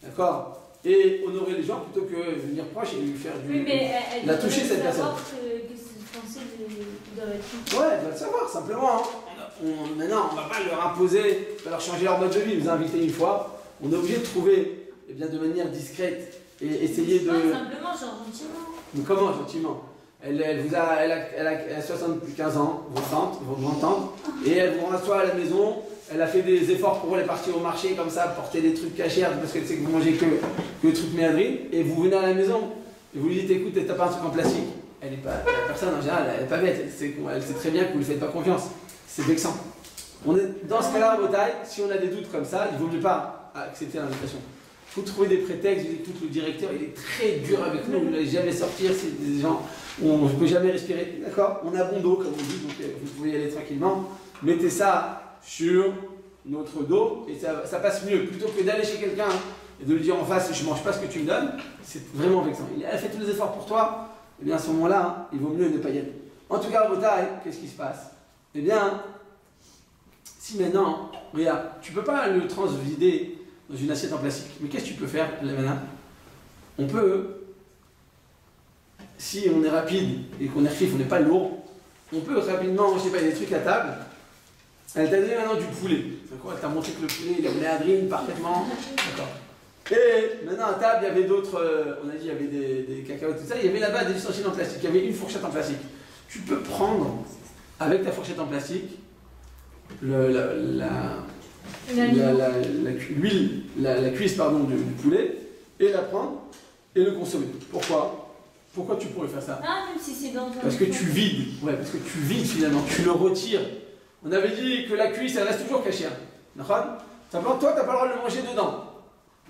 D'accord? Et honorer les gens plutôt que venir proche et lui faire du. Oui, mais elle la toucher cette personne. Que c'est censé de Ouais, elle doit le savoir, simplement. Hein. Maintenant, on ne va pas leur imposer, pas leur changer leur mode de vie, nous inviter une fois. On est obligé de trouver, eh bien, de manière discrète et essayer de. Simplement, genre gentiment. Mais comment, gentiment? Elle a 75 ans, votre grand-tante, et elle vous rassoit à la maison. Elle a fait des efforts pour aller partir au marché comme ça, porter des trucs cachers parce qu'elle sait que vous mangez que le truc méadrine. Et vous venez à la maison et vous lui dites écoute, t'as pas un truc en plastique. Elle est pas, la personne en général, elle est pas bête. Elle sait très bien que vous lui faites pas confiance. C'est vexant. On est dans ce cas-là, à Botaï, si on a des doutes comme ça, il vaut mieux pas accepter l'invitation. Il faut trouver des prétextes. Écoute, le directeur, il est très dur avec nous. Vous ne l'avez jamais sortir. C'est des gens où on ne peut jamais respirer. D'accord? On a bon dos, comme on dit, donc vous pouvez y aller tranquillement. Mettez ça sur notre dos et ça passe mieux plutôt que d'aller chez quelqu'un et de lui dire en face je mange pas ce que tu me donnes. C'est vraiment vexant. Elle a fait tous les efforts pour toi, et bien à ce moment-là, il vaut mieux ne pas y aller. En tout cas, à Botaï, qu'est-ce qui se passe? Eh bien, si maintenant, regarde, tu peux pas le transvider dans une assiette en plastique, mais qu'est-ce que tu peux faire là maintenant? On peut, si on est rapide et qu'on est actif, on n'est pas lourd, on peut rapidement, je sais pas, il y a des trucs à table. Elle t'a donné maintenant du poulet. Elle t'a montré que le poulet, il avait l'adrine parfaitement. D'accord. Et maintenant à table, il y avait d'autres, on a dit, il y avait des cacahuètes, tout ça. Il y avait là-bas des ustensiles en plastique. Il y avait une fourchette en plastique. Tu peux prendre, avec ta fourchette en plastique, l'huile, la cuisse pardon, du poulet, et la prendre et le consommer. Pourquoi tu pourrais faire ça? Ah, même si c'est dans un. Parce que tu vides. Ouais, parce que tu vides finalement. Tu le retires. On avait dit que la cuisse, elle reste toujours cachère. D'accord? Simplement, toi, tu n'as pas le droit de le manger dedans.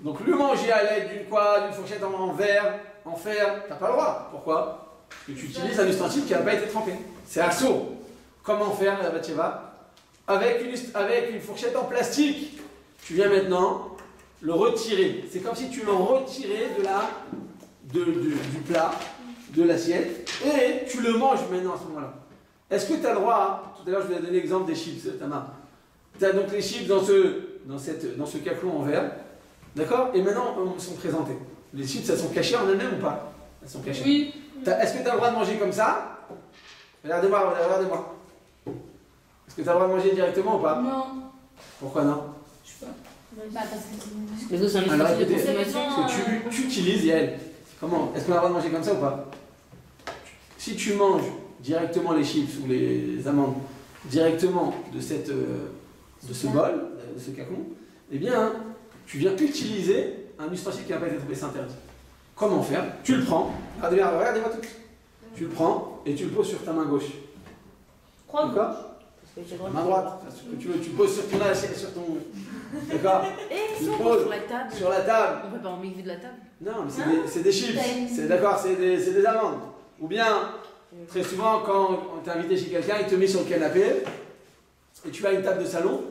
Donc, le manger à l'aide d'une fourchette en verre, en fer, tu n'as pas le droit. Pourquoi? Parce que tu utilises un ustensile qui n'a pas été trempé. C'est assaut. Comment faire, la Batsheva? Avec une fourchette en plastique. Tu viens maintenant le retirer. C'est comme si tu le retirais du plat, de l'assiette, et tu le manges maintenant à ce moment-là. Est-ce que tu as le droit, tout à l'heure je vous ai donné l'exemple des chips, Tamar. Tu as donc les chips dans ce caclon en verre, d'accord? Et maintenant, ils sont présentés. Les chips, elles sont cachées en elles-mêmes ou pas? Elles sont cachées. Oui. Est-ce que tu as le droit de manger comme ça? Regardez-moi. Est-ce que tu as le droit de manger directement ou pas? Non. Pourquoi non? Je sais pas. Bah, parce que. Mais ça, c'est un Alors ustensile de écoutez, consommation. parce que tu utilises, Yael. Comment? Est-ce qu'on a le droit de manger comme ça ou pas? Si tu manges directement les chips ou les amandes directement de ce bol, de ce cacon, eh bien, tu viens utiliser un ustensile qui n'a pas été trempé, c'est interdit. Comment faire? Tu le prends, regardez-moi tout. Tu le prends et tu le poses sur ta main gauche. D'accord? Main droite, tu le poses sur ton assiette, sur ton. D'accord? Et Tu si le on poses sur la table. sur la table. On peut pas en mixer de la table. Non, mais c'est des chips. C'est d'accord, c'est des amandes. Ou bien, très souvent, quand on t'est invité chez quelqu'un, il te met sur le canapé et tu as une table de salon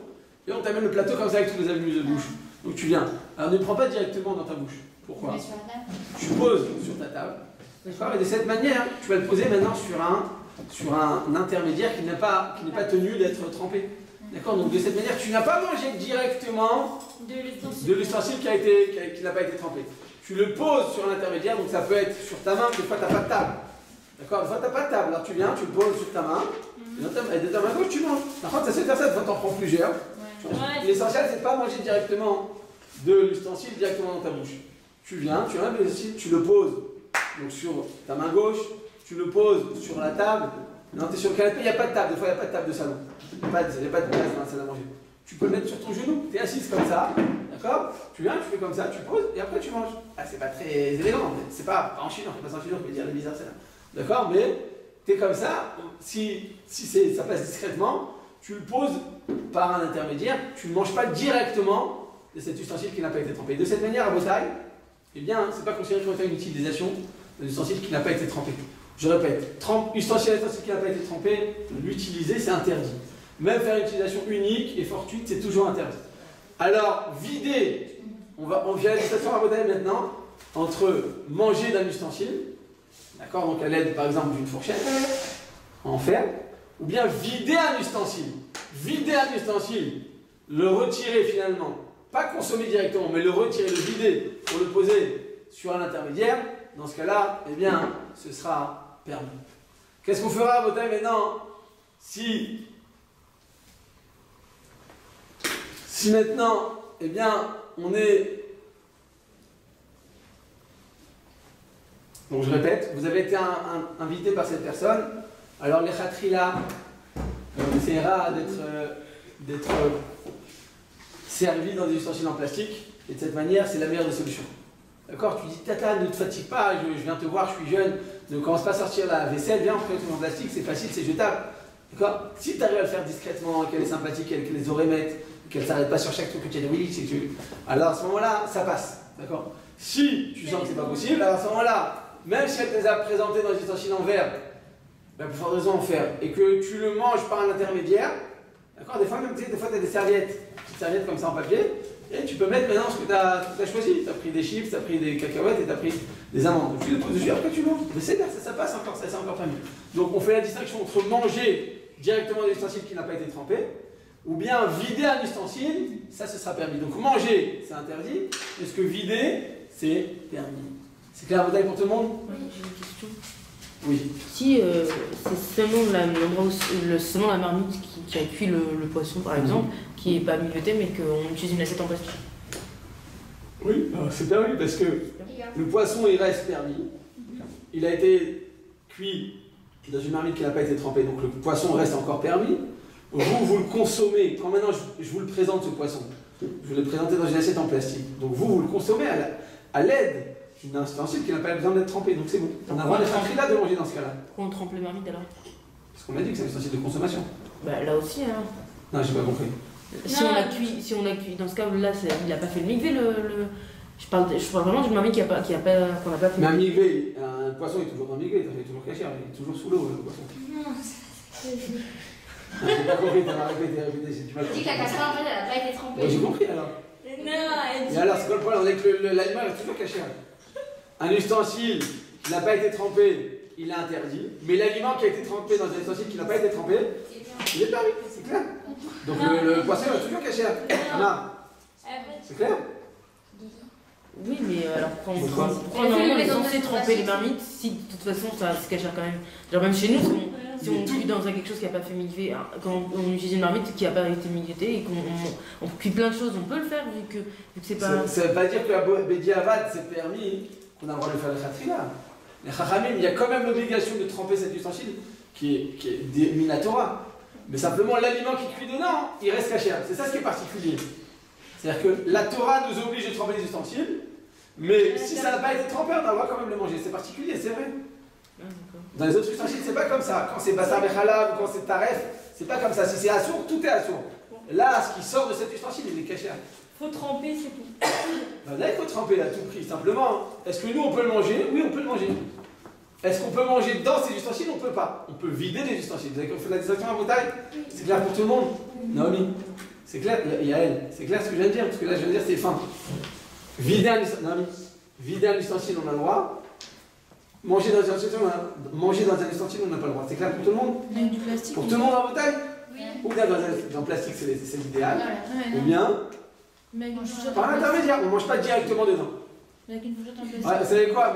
et on t'amène le plateau comme ça avec tous les amuse-bouches. Donc tu viens. Alors ne prends pas directement dans ta bouche. Pourquoi? Tu poses sur ta table. D'accord? Et de cette manière, tu vas le poser maintenant sur un intermédiaire qui n'est pas tenu d'être trempé. D'accord? Donc de cette manière, tu n'as pas mangé directement de l'ustensile qui n'a pas été trempé. Tu le poses sur un intermédiaire, donc ça peut être sur ta main, des fois tu n'as pas de table. D'accord? Des fois tu n'as pas de table, alors tu viens, tu le poses sur ta main, et de ta main gauche tu manges. Par contre, ça se fait faire ça, des fois tu en prends plusieurs. L'essentiel, c'est de ne pas manger directement de l'ustensile directement dans ta bouche. Tu viens, tu enlèves l'ustensile, tu le poses donc sur ta main gauche, tu le poses sur la table. Non, tu es sur le canapé, il n'y a pas de table, des fois il n'y a pas de table de salon. Il n'y a pas de place dans la salle à manger. Tu peux le mettre sur ton genou, tu es assise comme ça, d'accord? Tu viens, tu fais comme ça, tu poses et après tu manges. Ah, c'est pas très élégant, c'est pas en chinois, on fait pas ça en chinois, on peut dire les bizarre, c'est là. D'accord? Mais tu es comme ça, si ça passe discrètement, tu le poses par un intermédiaire, tu ne manges pas directement de cet ustensile qui n'a pas été trempé. De cette manière, à vos tailles, eh bien, c'est pas considéré comme étant une utilisation d'un ustensile qui n'a pas été trempé. Je répète, ustensile qui n'a pas été trempé, l'utiliser c'est interdit. Même faire une utilisation unique et fortuite, c'est toujours interdit. Alors, vider, on vient à la distinction à vos tailles maintenant, entre manger d'un ustensile, d'accord, donc à l'aide par exemple d'une fourchette en fer, ou bien vider un ustensile. Vider un ustensile, le retirer finalement, pas consommer directement, mais le retirer, le vider pour le poser sur un intermédiaire, dans ce cas-là, eh bien, ce sera permis. Qu'est-ce qu'on fera à vos tailles maintenant si maintenant, eh bien, on est... Donc je répète, vous avez été invité par cette personne, alors les khatrila, on essaiera d'être servi dans des ustensiles en plastique, et de cette manière, c'est la meilleure des solutions. D'accord? Tu dis, tata, ne te fatigue pas, je viens te voir, je suis jeune, ne commence pas à sortir la vaisselle, viens, on fait tout en plastique, c'est facile, c'est jetable. D'accord? Si tu arrives à le faire discrètement, qu'elle est sympathique, qu'elle les oreilles mettent, qu'elle ne s'arrête pas sur chaque truc que tu as dit oui, c'est que alors à ce moment-là, ça passe. D'accord? Si tu sens que c'est pas possible, alors à ce moment-là, même si elle te les a présentés dans des ustensiles en verre, la plus forte raison en fer, et que tu le manges par un intermédiaire, d'accord? Des fois, même, tu sais, des fois, tu as des petites serviettes comme ça en papier, et tu peux mettre maintenant ce que tu as choisi. Tu as pris des chips, tu as pris des cacahuètes et tu as pris des amandes. Donc tu les poses dessus, après tu manges. Mais c'est bien, ça passe encore, ça c'est encore pas mieux. Donc on fait la distinction entre manger directement d'un ustensile qui n'a pas été trempé, ou bien vider un ustensile, ça ce sera permis. Donc manger, c'est interdit, est-ce que vider, c'est permis? C'est clair à votre avis pour tout le monde? Oui, j'ai une question. Oui. Si c'est selon la marmite qui a cuit le poisson, par exemple, qui n'est pas milieuté, mais qu'on utilise une assiette en plastique. Oui, c'est permis parce que le poisson, il reste permis. Il a été cuit dans une marmite qui n'a pas été trempée, donc le poisson reste encore permis. Vous le consommez, quand maintenant je vous le présente ce poisson, je vous l'ai présenté dans une assiette en plastique. Donc vous le consommez à l'aide d'un ustensile qui n'a pas besoin d'être trempé, donc c'est bon. On a le droit d'être là de manger dans ce cas-là. Pourquoi on trempe les marmites alors? Parce qu'on a dit que c'est un ustensile de consommation. Bah là aussi, hein. Non, j'ai pas compris. Si on a cuit, dans ce cas-là, il n'a pas fait le migvé, je parle vraiment d'une marmite qu'on n'a pas fait. Mais un migvé, un poisson est toujours dans le migvé, il est toujours caché, il est toujours sous l'eau le poisson. Non, c'est... J'ai pas compris, t'as répété. Tu dis que la casserole en fait elle n'a pas été trempée. Ouais, j'ai compris alors. Non, Et alors, c'est quoi le problème? On est que l'animal est toujours caché. Un ustensile qui n'a pas été trempé, il est interdit, mais l'aliment qui a été trempé dans un ustensile qui n'a pas été trempé, il est permis, c'est clair. Donc le poisson est toujours caché. C'est clair? Oui, mais alors pourquoi normalement on est censé tremper les marmites si de toute façon ça se cache quand même? Genre même chez nous, si on cuit dans quelque chose qui n'a pas fait migrer, quand on utilise une marmite qui n'a pas été migrée et qu'on cuit plein de choses, on peut le faire vu que c'est pas... Ça ne veut pas dire que la Bediavad c'est permis, qu'on a le droit de faire le khatrila. Les chachamim, il y a quand même l'obligation de tremper cet ustensile qui est minatora. Mais simplement l'aliment qui cuit dedans, il reste caché. C'est ça ce qui est particulier. C'est-à-dire que la Torah nous oblige de tremper les ustensiles, mais si ça n'a pas été trempé, on a le droit quand même de le manger. C'est particulier, c'est vrai. Dans les autres ustensiles, c'est pas comme ça. Quand c'est Bassar Bechalab ou quand c'est Taref, c'est pas comme ça. Si c'est assourd, tout est assourd. Là, ce qui sort de cet ustensile, il est caché. Faut tremper, c'est tout. Là, il faut tremper à tout prix. Simplement, est-ce que nous, on peut le manger? Oui, on peut le manger. Est-ce qu'on peut manger dans ces ustensiles? On ne peut pas. On peut vider les ustensiles. Vous avez fait la distinction à vos tailles? C'est clair pour tout le monde? Naomi? C'est clair, il y a elle. C'est clair ce que je viens de dire, parce que là je viens de dire c'est fin. Vider un ustensile, on a le droit. Manger dans un ustensile, on n'a pas le droit. C'est clair pour tout le monde? Avec du plastique. Pour tout le monde en bouteille? Oui. Ou bien dans le plastique, c'est l'idéal. Ou bien Mais avec une fourchette par l'intermédiaire, on ne mange pas directement dedans. Avec une fourchette en plastique. Ouais, vous savez quoi?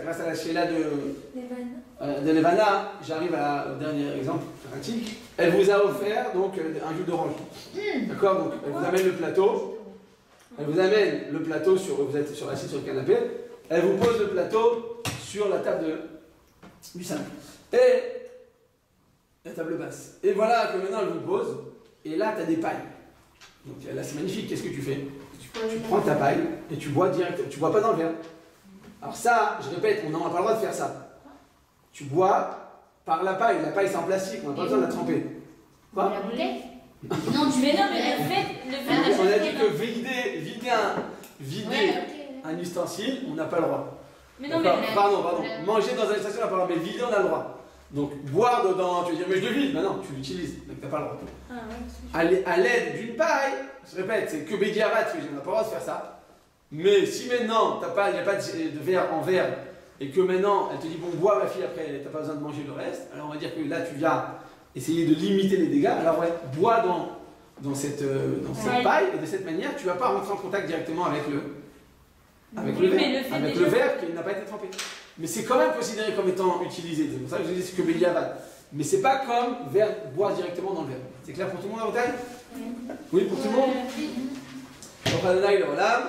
Grâce à la Sheila de Levana, j'arrive au dernier exemple pratique. Elle vous a offert donc un jus d'orange. D'accord? Donc elle vous amène le plateau. Elle vous amène le plateau vous êtes assis sur le canapé. Elle vous pose le plateau sur la table du salon. Et la table basse. Et voilà que maintenant elle vous pose. Et là, tu as des pailles. Donc là, c'est magnifique. Qu'est-ce que tu fais? Tu prends ta paille et tu bois direct. Tu bois pas dans le verre. Alors ça, je répète, on n'a pas le droit de faire ça. Tu bois par la paille. La paille, c'est en plastique. On n'a pas besoin de la tremper. Quoi? Non, tu mets non, mais le fait on a dit que vider un ustensile, on n'a pas le droit. Mais non, mais Pardon. Manger dans un ustensile, on n'a pas le droit. Mais vider, on a le droit. Donc, boire dedans, tu vas dire, mais je le vide. Ben non, tu l'utilises. Donc, tu n'as pas le droit. À l'aide d'une paille, je répète, c'est que Bédiarat, on n'a pas le droit de faire ça. Mais si maintenant, il n'y a pas de verre en verre, et que maintenant, elle te dit, bon, bois ma fille, après, tu n'as pas besoin de manger le reste, alors on va dire que là, tu viens essayer de limiter les dégâts. Alors, ouais, bois dans cette paille, et de cette manière, tu ne vas pas rentrer en contact directement avec le verre qui n'a pas été trempé. Mais c'est quand même considéré comme étant utilisé. C'est pour ça que je dis que Bédiavat. Mais c'est pas comme boire directement dans le verre. C'est clair pour tout le monde, Arotaï? Oui, pour tout le monde? Donc, Adonai, le Olam.